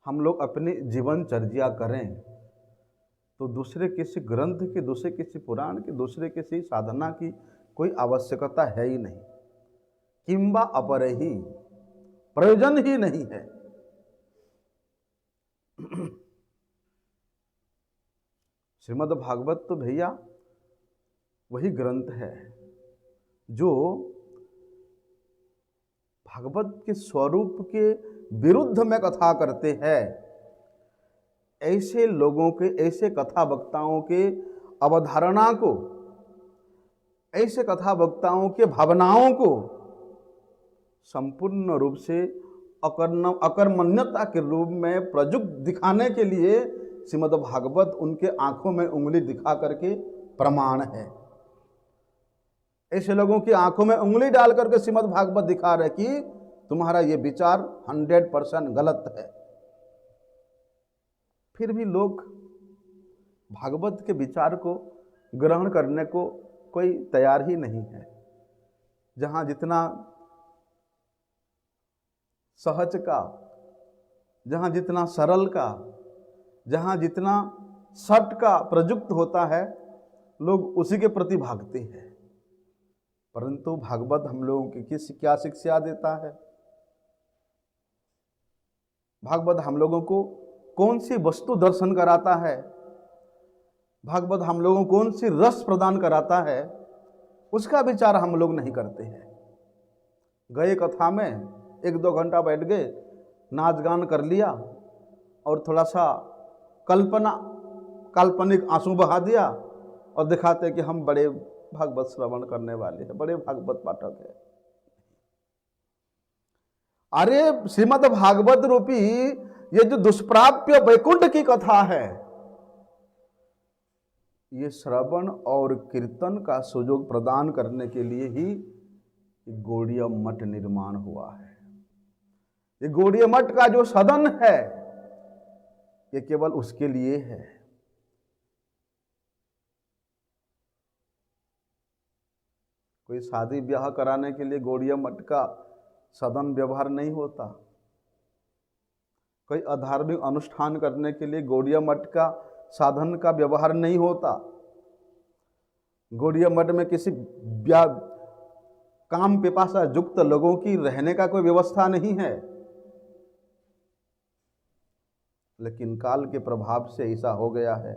हम लोग अपनी जीवनचर्या करें तो दूसरे किसी ग्रंथ की, दूसरे किसी पुराण की, दूसरे किसी साधना की कोई आवश्यकता है ही नहीं, किंबा अपरे ही प्रयोजन ही नहीं है। श्रीमद् भागवत तो भैया वही ग्रंथ है जो भागवत के स्वरूप के विरुद्ध में कथा करते हैं। ऐसे लोगों के, ऐसे कथा वक्ताओं के अवधारणा को, ऐसे कथा वक्ताओं के भावनाओं को संपूर्ण रूप से अकर्मण्यता के रूप में प्रयुक्त दिखाने के लिए श्रीमद् भागवत उनके आंखों में उंगली दिखा करके प्रमाण है। ऐसे लोगों की आंखों में उंगली डाल करके श्रीमद् भागवत दिखा रहे कि तुम्हारा ये विचार 100% गलत है। फिर भी लोग भागवत के विचार को ग्रहण करने को कोई तैयार ही नहीं है। जहां जितना सहज का, जहां जितना सरल का, जहां जितना सट का प्रयुक्त होता है लोग उसी के प्रति भागते हैं। परंतु भागवत हम लोगों की क्या शिक्षा देता है? भागवत हम लोगों को कौन सी वस्तु दर्शन कराता है? भागवत हम लोगों को कौन सी रस प्रदान कराता है? उसका विचार हम लोग नहीं करते हैं। गए कथा में 1-2 घंटा बैठ गए, नाच गान कर लिया और थोड़ा सा काल्पनिक आंसू बहा दिया और दिखाते कि हम बड़े भागवत श्रवण करने वाले हैं, बड़े भागवत पाठक हैं। अरे श्रीमद् भागवत रूपी ये जो दुष्प्राप्य वैकुंठ की कथा है, ये श्रवण और कीर्तन का सुयोग प्रदान करने के लिए ही गौड़ीय मठ निर्माण हुआ है। ये गौड़ीय मठ का जो सदन है ये केवल उसके लिए है। कोई शादी ब्याह कराने के लिए गौड़ीय मठ का सदन व्यवहार नहीं होता। कोई अधार्मिक अनुष्ठान करने के लिए गौड़ीय मठ का साधन का व्यवहार नहीं होता। गौड़ीय मठ में किसी काम पिपासा युक्त लोगों की रहने का कोई व्यवस्था नहीं है। लेकिन काल के प्रभाव से ऐसा हो गया है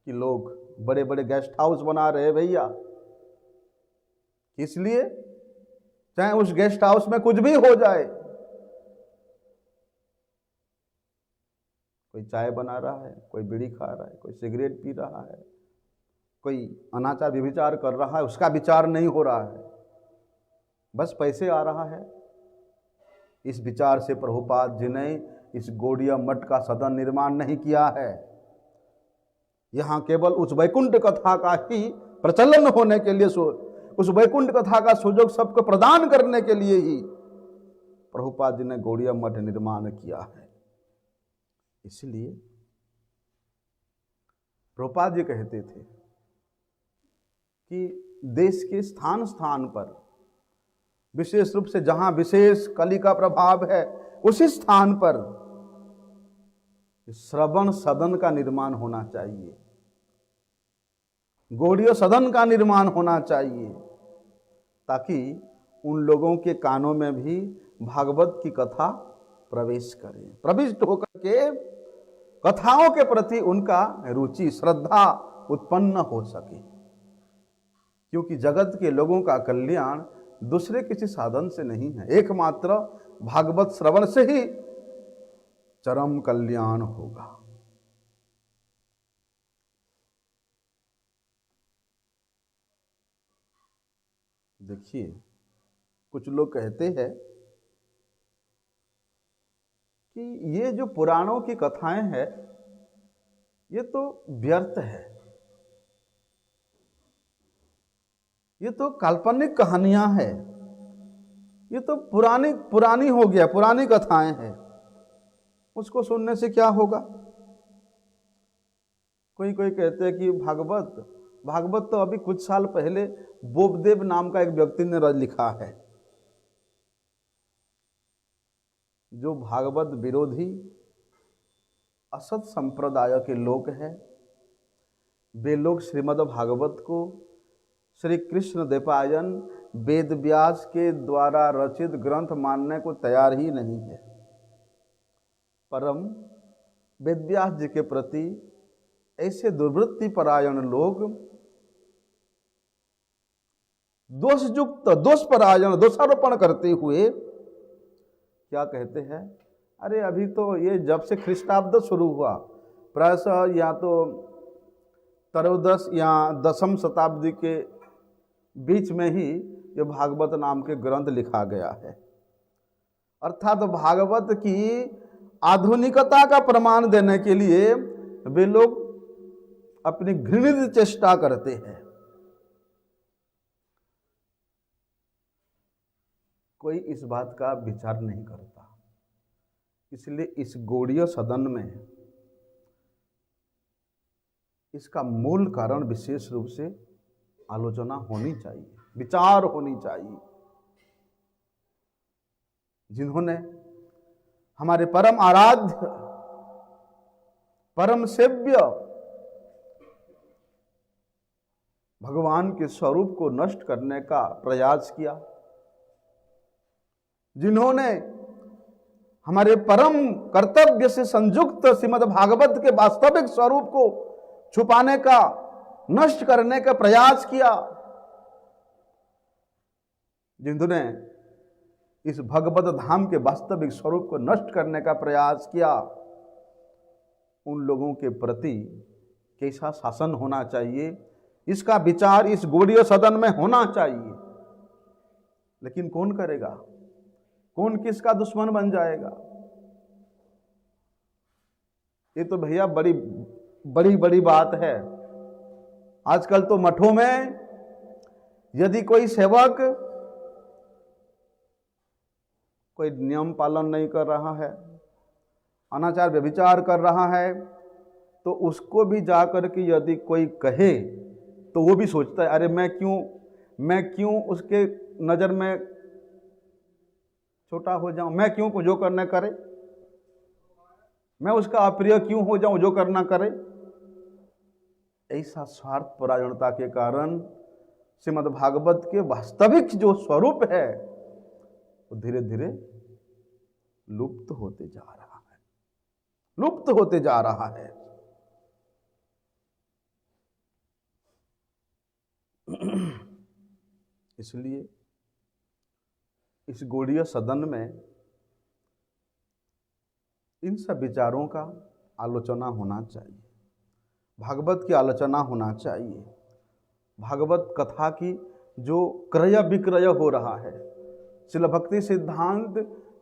कि लोग बड़े बड़े गेस्ट हाउस बना रहे हैं भैया। इसलिए चाहे उस गेस्ट हाउस में कुछ भी हो जाए, कोई चाय बना रहा है, कोई बीड़ी खा रहा है, कोई सिगरेट पी रहा है, कोई अनाचार व्यभिचार कर रहा है, उसका विचार नहीं हो रहा है, बस पैसे आ रहा है। इस विचार से प्रभुपाद जी ने इस गौड़िया मठ का सदन निर्माण नहीं किया है। यहाँ केवल उस वैकुंठ कथा का ही प्रचलन होने के लिए, उस वैकुंठ कथा का सुयोग सबको प्रदान करने के लिए ही प्रभुपाद जी ने गौड़िया मठ निर्माण किया है। इसलिए प्रभुपाद जी कहते थे कि देश के स्थान स्थान पर, विशेष रूप से जहां विशेष कली का प्रभाव है, उसी स्थान पर श्रवण सदन का निर्माण होना चाहिए, गौड़ीय सदन का निर्माण होना चाहिए, ताकि उन लोगों के कानों में भी भागवत की कथा प्रवेश करे, प्रविष्ट होकर के कथाओं के प्रति उनका रुचि श्रद्धा उत्पन्न हो सके। क्योंकि जगत के लोगों का कल्याण दूसरे किसी साधन से नहीं है, एकमात्र भागवत श्रवण से ही चरम कल्याण होगा। देखिए, कुछ लोग कहते हैं कि ये जो पुराणों की कथाएं हैं ये तो व्यर्थ है, ये तो काल्पनिक कहानियां हैं, ये तो पुरानी हो गया, पुरानी कथाएं हैं, उसको सुनने से क्या होगा। कोई कहते हैं कि भागवत तो अभी कुछ साल पहले बोबदेव नाम का एक व्यक्ति ने लिखा है। जो भागवत विरोधी असत संप्रदाय के लोग हैं, वे लोग श्रीमद् भागवत को श्री कृष्ण द्वैपायन वेद व्यास के द्वारा रचित ग्रंथ मानने को तैयार ही नहीं है। परम वेद व्यास जी के प्रति ऐसे दुर्वृत्ति परायण लोग दोषयुक्त दोषपरायण दोषारोपण करते हुए क्या कहते हैं, अरे अभी तो ये जब से ख्रीष्टाब्द शुरू हुआ, प्रायः या तो त्रयोदश या दशम शताब्दी के बीच में ही ये भागवत नाम के ग्रंथ लिखा गया है। अर्थात भागवत की आधुनिकता का प्रमाण देने के लिए वे लोग अपनी घृणित चेष्टा करते हैं। कोई इस बात का विचार नहीं करता। इसलिए इस गौड़ीय सदन में इसका मूल कारण विशेष रूप से आलोचना होनी चाहिए, विचार होनी चाहिए। जिन्होंने हमारे परम आराध्य परम सेव्य भगवान के स्वरूप को नष्ट करने का प्रयास किया, जिन्होंने हमारे परम कर्तव्य से संयुक्त श्रीमद् भागवत के वास्तविक स्वरूप को छुपाने का, नष्ट करने का प्रयास किया, जिन्होंने इस भगवत धाम के वास्तविक स्वरूप को नष्ट करने का प्रयास किया, उन लोगों के प्रति कैसा शासन होना चाहिए, इसका विचार इस गौड़ीय सदन में होना चाहिए। लेकिन कौन करेगा? कौन किसका दुश्मन बन जाएगा? ये तो भैया बड़ी बड़ी बड़ी बात है। आजकल तो मठों में यदि कोई सेवक कोई नियम पालन नहीं कर रहा है, अनाचार व्यभिचार कर रहा है, तो उसको भी जाकर के यदि कोई कहे तो वो भी सोचता है, अरे मैं क्यों उसके नज़र में छोटा हो जाऊं, मैं क्यों जो करना करे, मैं उसका अप्रिय क्यों हो जाऊं जो करना करे। ऐसा स्वार्थ परायणता के कारण श्रीमद् भागवत के वास्तविक जो स्वरूप है वो धीरे धीरे लुप्त होते जा रहा है, लुप्त होते जा रहा है। इसलिए इस गौड़ीय सदन में इन सब विचारों का आलोचना होना चाहिए, भागवत की आलोचना होना चाहिए। भागवत कथा की जो क्रय विक्रय हो रहा है, श्रील भक्ति सिद्धांत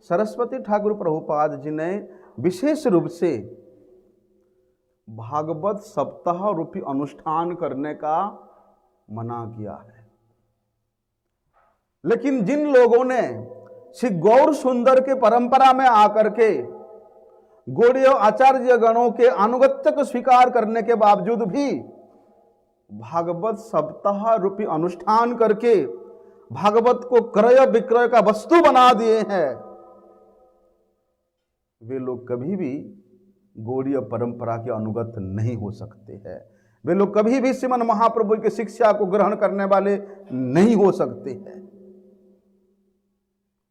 सरस्वती ठाकुर प्रभुपाद जी ने विशेष रूप से भागवत सप्ताह रूपी अनुष्ठान करने का मना किया है। लेकिन जिन लोगों ने श्री गौर सुंदर के परंपरा में आकर के गौड़ीय आचार्य गणों के अनुगत्य को स्वीकार करने के बावजूद भी भागवत सप्ताह रूपी अनुष्ठान करके भागवत को क्रय विक्रय का वस्तु बना दिए हैं, वे लोग कभी भी गौड़ीय परंपरा के अनुगत नहीं हो सकते हैं। वे लोग कभी भी श्रीमन महाप्रभु की शिक्षा को ग्रहण करने वाले नहीं हो सकते हैं।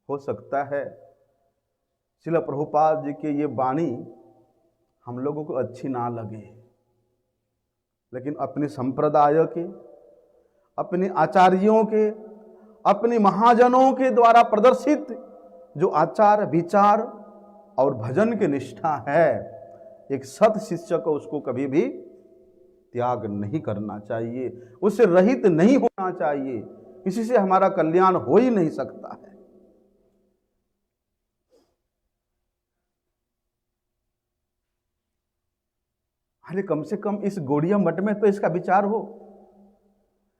हो सकता है श्रील प्रभुपाद जी के ये वाणी हम लोगों को अच्छी ना लगे, लेकिन अपने संप्रदाय के, अपने आचार्यों के, अपने महाजनों के द्वारा प्रदर्शित जो आचार विचार और भजन की निष्ठा है, एक सत शिष्य को उसको कभी भी त्याग नहीं करना चाहिए, उससे रहित नहीं होना चाहिए। इसी से हमारा कल्याण हो ही नहीं सकता है। अरे कम से कम इस गौड़ीय मठ में तो इसका विचार हो,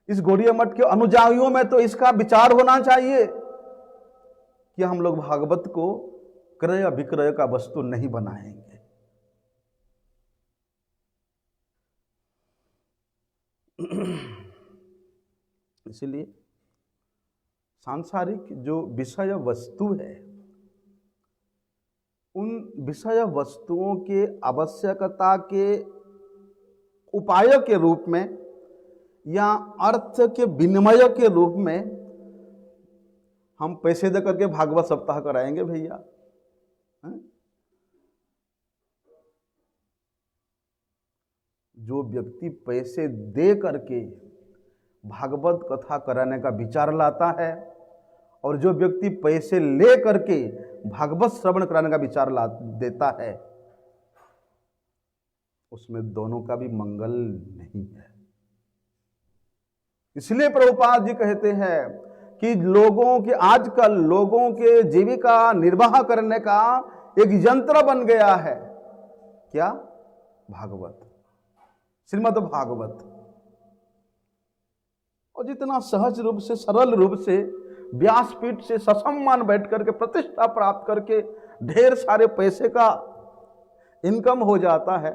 इस गौड़ीय मठ के अनुयायियों में तो इसका विचार होना चाहिए कि हम लोग भागवत को क्रय विक्रय का वस्तु नहीं बनाएंगे। इसलिए सांसारिक जो विषय वस्तु है, उन विषय वस्तुओं के आवश्यकता के उपाय के रूप में या अर्थ के विनिमय के रूप में हम पैसे दे करके भागवत सप्ताह कराएंगे भैया? जो व्यक्ति पैसे दे करके भागवत कथा कराने का विचार लाता है और जो व्यक्ति पैसे ले करके भागवत श्रवण कराने का विचार ला देता है, उसमें दोनों का भी मंगल नहीं है। इसलिए प्रभुपाद जी कहते हैं कि लोगों के आजकल लोगों के जीविका निर्वाह करने का एक यंत्र बन गया है। क्या? भागवत, श्रीमद् भागवत। और जितना सहज रूप से, सरल रूप से व्यासपीठ से ससम्मान बैठ करके प्रतिष्ठा प्राप्त करके ढेर सारे पैसे का इनकम हो जाता है,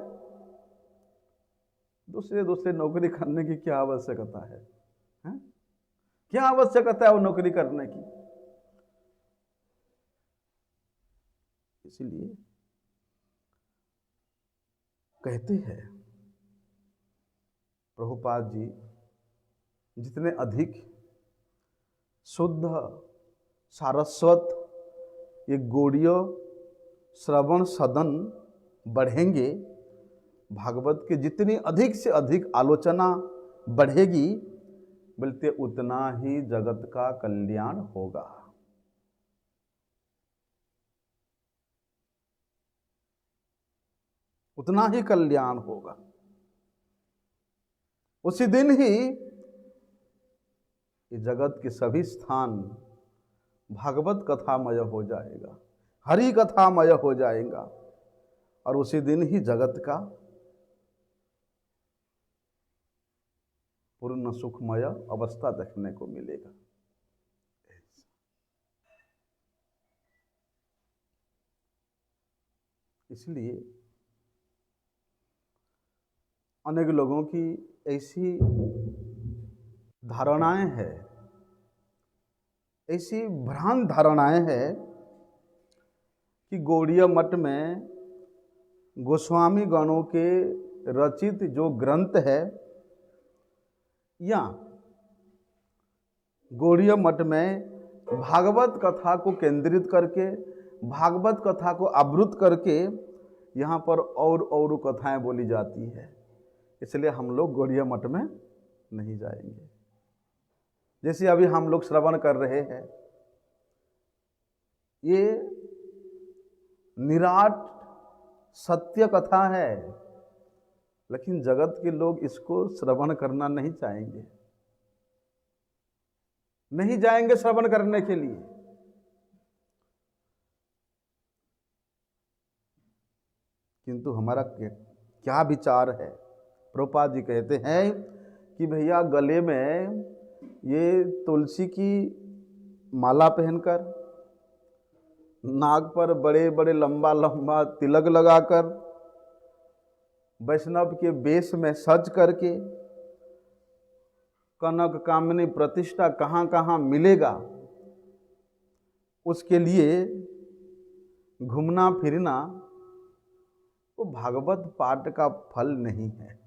दूसरे नौकरी करने की क्या आवश्यकता है? क्या आवश्यकता है वो नौकरी करने की? इसलिए कहते हैं प्रभुपाद जी, जितने अधिक शुद्ध सारस्वत ये गौड़ीय श्रवण सदन बढ़ेंगे, भागवत की जितनी अधिक से अधिक आलोचना बढ़ेगी, बल्कि उतना ही जगत का कल्याण होगा। उतना ही कल्याण होगा। उसी दिन ही ये जगत के सभी स्थान भागवत कथामय हो जाएगा, हरि कथामय हो जाएगा, और उसी दिन ही जगत का पूर्ण सुखमय अवस्था देखने को मिलेगा। इसलिए अनेक लोगों की ऐसी धारणाएं हैं, ऐसी भ्रांत धारणाएं हैं कि गौड़ीय मठ में गोस्वामी गणों के रचित जो ग्रंथ है या गौड़ीय मठ में भागवत कथा को केंद्रित करके, भागवत कथा को आवृत करके यहाँ पर और कथाएं बोली जाती है। इसलिए हम लोग गौड़ीय मठ में नहीं जाएंगे। जैसे अभी हम लोग श्रवण कर रहे हैं, ये निराट सत्य कथा है, लेकिन जगत के लोग इसको श्रवण करना नहीं चाहेंगे, नहीं जाएंगे श्रवण करने के लिए। किंतु हमारा क्या विचार है? प्रभुपाद जी कहते हैं कि भैया गले में ये तुलसी की माला पहनकर, नाक पर बड़े बड़े लंबा लंबा तिलक लगाकर, वैष्णव के वेश में सज करके, कनक कामिनी प्रतिष्ठा कहाँ कहाँ मिलेगा, उसके लिए घूमना फिरना वो भागवत पाठ का फल नहीं है।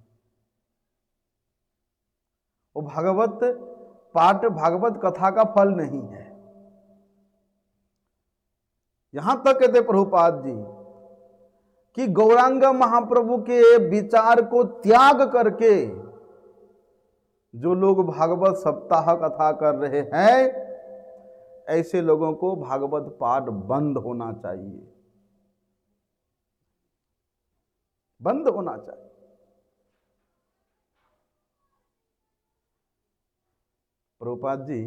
वो भागवत पाठ, भागवत कथा का फल नहीं है। यहां तक कहते प्रभुपाद जी कि गौरांग महाप्रभु के विचार को त्याग करके जो लोग भागवत सप्ताह कथा कर रहे हैं, ऐसे लोगों को भागवत पाठ बंद होना चाहिए, बंद होना चाहिए। प्रभुपाद जी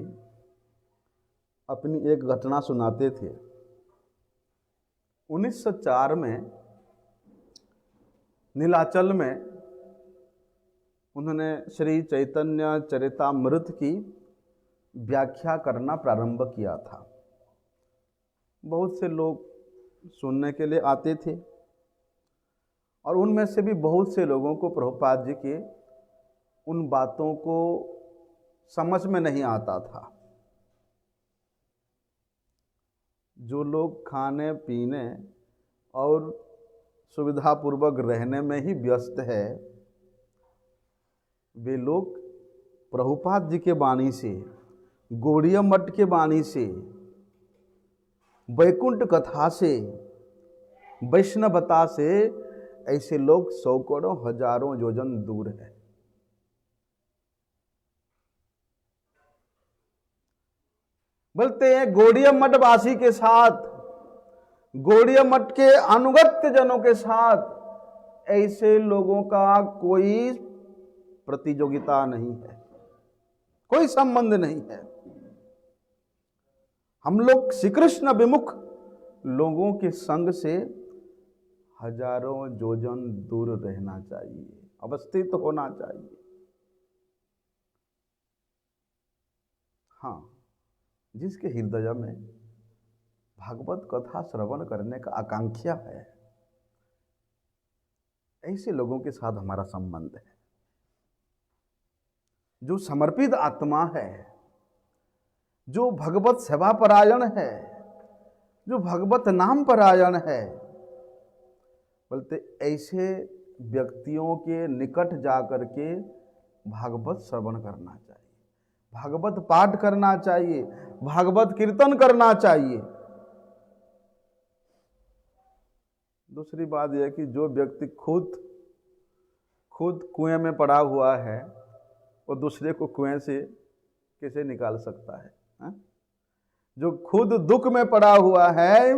अपनी एक घटना सुनाते थे। 1904 में नीलाचल में उन्होंने श्री चैतन्य चरितामृत की व्याख्या करना प्रारंभ किया था। बहुत से लोग सुनने के लिए आते थे और उनमें से भी बहुत से लोगों को प्रभुपाद जी के उन बातों को समझ में नहीं आता था। जो लोग खाने पीने और सुविधापूर्वक रहने में ही व्यस्त है, वे लोग प्रभुपाद जी के वाणी से, गौड़ीय मठ के वाणी से, वैकुंठ कथा से, वैष्णवता से, ऐसे लोग सैकड़ों हजारों योजन दूर है। बोलते हैं गौड़ीय मठ वासी के साथ, गौड़ीय मठ के अनुगत्य जनों के साथ ऐसे लोगों का कोई प्रतियोगिता नहीं है, कोई संबंध नहीं है। हम लोग श्री कृष्ण विमुख लोगों के संग से हजारों योजन दूर रहना चाहिए, अवस्थित होना चाहिए। हाँ, जिसके हृदय में भागवत कथा श्रवण करने का आकांक्षा है, ऐसे लोगों के साथ हमारा संबंध है। जो समर्पित आत्मा है, जो भगवत सेवा परायण है, जो भगवत नाम परायण है, बोलते ऐसे व्यक्तियों के निकट जाकर के भागवत श्रवण करना चाहिए, भागवत पाठ करना चाहिए, भागवत कीर्तन करना चाहिए। दूसरी बात यह कि जो व्यक्ति खुद कुएं में पड़ा हुआ है, वो दूसरे को कुएं से कैसे निकाल सकता है? हा? जो खुद दुख में पड़ा हुआ है,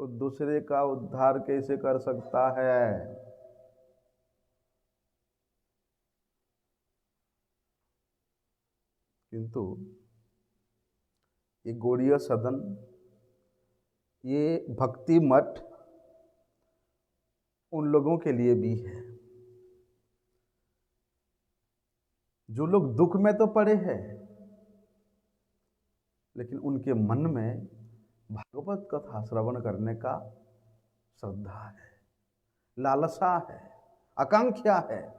वो दूसरे का उद्धार कैसे कर सकता है? किंतु ये गौड़ीय सदन, ये भक्ति मठ उन लोगों के लिए भी है जो लोग दुख में तो पड़े हैं, लेकिन उनके मन में भागवत कथा श्रवण करने का श्रद्धा है, लालसा है, आकांक्षा है।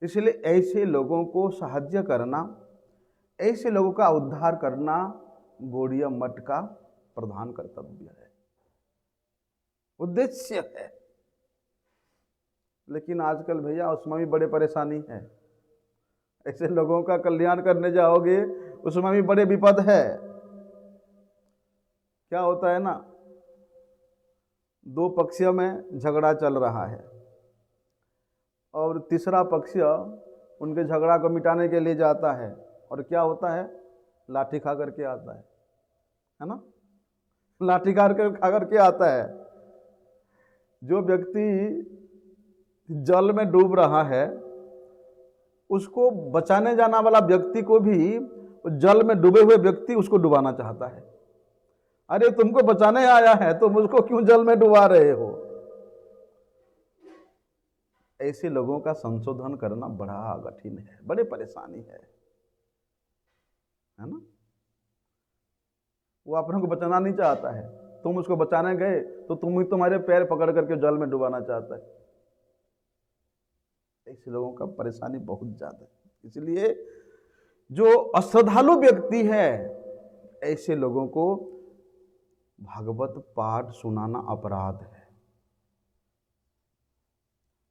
इसलिए ऐसे लोगों को साहाय्य करना, ऐसे लोगों का उद्धार करना गौड़ीय मठ का प्रधान कर्तव्य है, उद्देश्य है। लेकिन आजकल भैया उसमें भी बड़े परेशानी है। ऐसे लोगों का कल्याण करने जाओगे उसमें भी बड़े विपद है। क्या होता है ना, दो पक्षों में झगड़ा चल रहा है और तीसरा पक्ष उनके झगड़ा को मिटाने के लिए जाता है और क्या होता है, लाठी खा करके आता है ना, लाठी खा करके आता है। जो व्यक्ति जल में डूब रहा है उसको बचाने जाने वाला व्यक्ति को भी जल में डूबे हुए व्यक्ति उसको डुबाना चाहता है। अरे तुमको बचाने आया है, तुम उसको क्यों जल में डुबा रहे हो? ऐसे लोगों का संशोधन करना बड़ा कठिन है, बड़े परेशानी है ना। वो अपने को बचाना नहीं चाहता है, तुम उसको बचाने गए तो तुम्हारे पैर पकड़ करके जल में डुबाना चाहता है। ऐसे लोगों का परेशानी बहुत ज्यादा है। इसलिए जो अश्रद्धालु व्यक्ति है ऐसे लोगों को भागवत पाठ सुनाना अपराध है,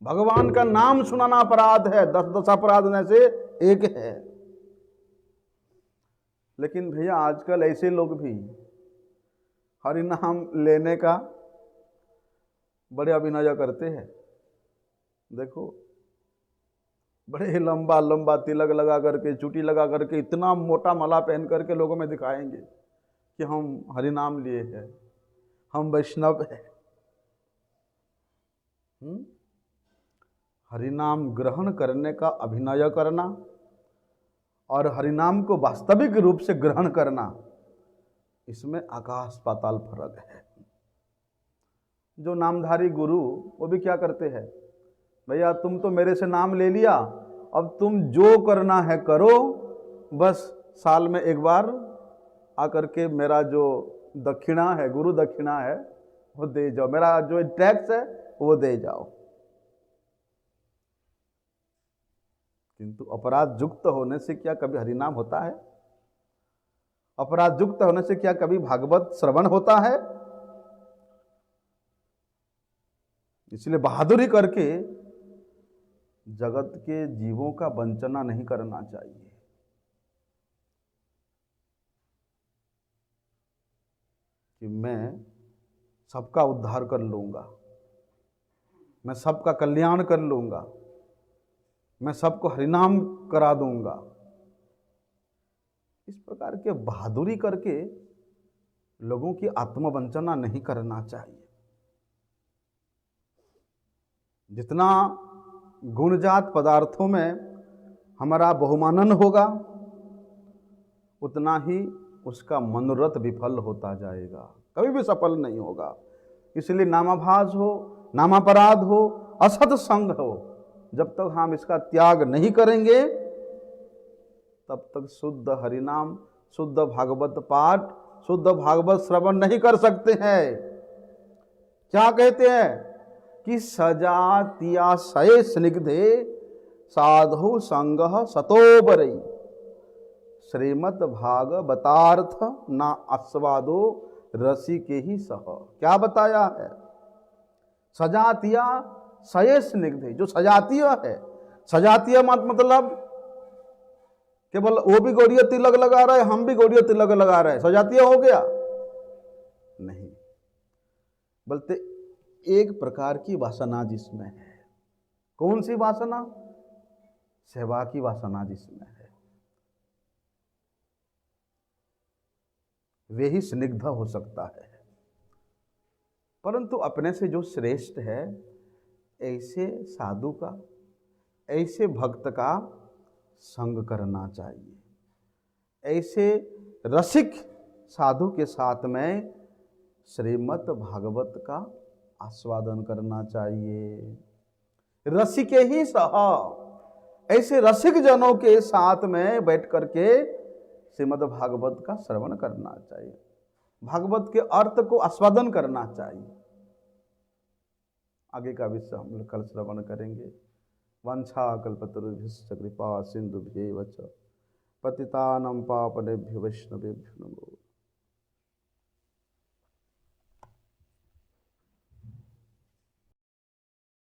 भगवान का नाम सुनाना अपराध है, 10 अपराध में से एक है। लेकिन भैया आजकल ऐसे लोग भी हरि नाम लेने का बड़े अभिनय करते हैं। देखो बड़े लंबा लंबा तिलक लगा करके, चूटी लगा करके, इतना मोटा माला पहन करके लोगों में दिखाएंगे कि हम हरि नाम लिए हैं, हम वैष्णव हैं। हरिनाम ग्रहण करने का अभिनय करना और हरिनाम को वास्तविक रूप से ग्रहण करना, इसमें आकाश पाताल फर्क है। जो नामधारी गुरु वो भी क्या करते हैं, भैया तुम तो मेरे से नाम ले लिया, अब तुम जो करना है करो, बस साल में एक बार आकर के मेरा जो दक्षिणा है, गुरु दक्षिणा है वो दे जाओ, मेरा जो टैक्स है वो दे जाओ। किंतु अपराध युक्त होने से क्या कभी हरिनाम होता है? अपराध युक्त होने से क्या कभी भागवत श्रवण होता है? इसलिए बहादुरी करके जगत के जीवों का वंचना नहीं करना चाहिए। कि मैं सबका उद्धार कर लूंगा, मैं सबका कल्याण कर लूंगा, मैं सबको हरिनाम करा दूंगा, इस प्रकार के बहादुरी करके लोगों की आत्मवंचना नहीं करना चाहिए। जितना गुणजात पदार्थों में हमारा बहुमानन होगा उतना ही उसका मनोरथ विफल होता जाएगा, कभी भी सफल नहीं होगा। इसलिए नामाभास हो, नामापराध हो, असत संग हो, जब तक हम इसका त्याग नहीं करेंगे तब तक शुद्ध हरिनाम, शुद्ध भागवत पाठ, शुद्ध भागवत श्रवण नहीं कर सकते हैं। क्या कहते हैं कि सजातिया सये स्निग्धे साधु संग सतोबरई श्रीमद भागवतार्थ ना आस्वादो रसी के ही सह। क्या बताया है? सजातिया सये स्निग्धे, जो सजातीय है, सजातीय मतलब केवल वो भी गौड़ीय तिलक लगा रहा है, हम भी गौड़ीय तिलक लगा रहे हैं, सजातीय हो गया? नहीं, बोलते एक प्रकार की वासना जिसमें है। कौन सी वासना? सेवा की वासना जिसमें है, वे ही स्निग्ध हो सकता है। परंतु अपने से जो श्रेष्ठ है ऐसे साधु का, ऐसे भक्त का संग करना चाहिए। ऐसे रसिक साधु के साथ में श्रीमद् भागवत का आस्वादन करना चाहिए। रसिके ही सह, ऐसे रसिक जनों के साथ में बैठ करके श्रीमद् भागवत का श्रवण करना चाहिए, भागवत के अर्थ को आस्वादन करना चाहिए। आगे का विषय हम लोग कल श्रवण करेंगे। वांछा कल्पतरुभ्यश्च कृपा सिंधुभ्यैव च पतितानां पावनेभ्यो वैष्णवेभ्यो नमो।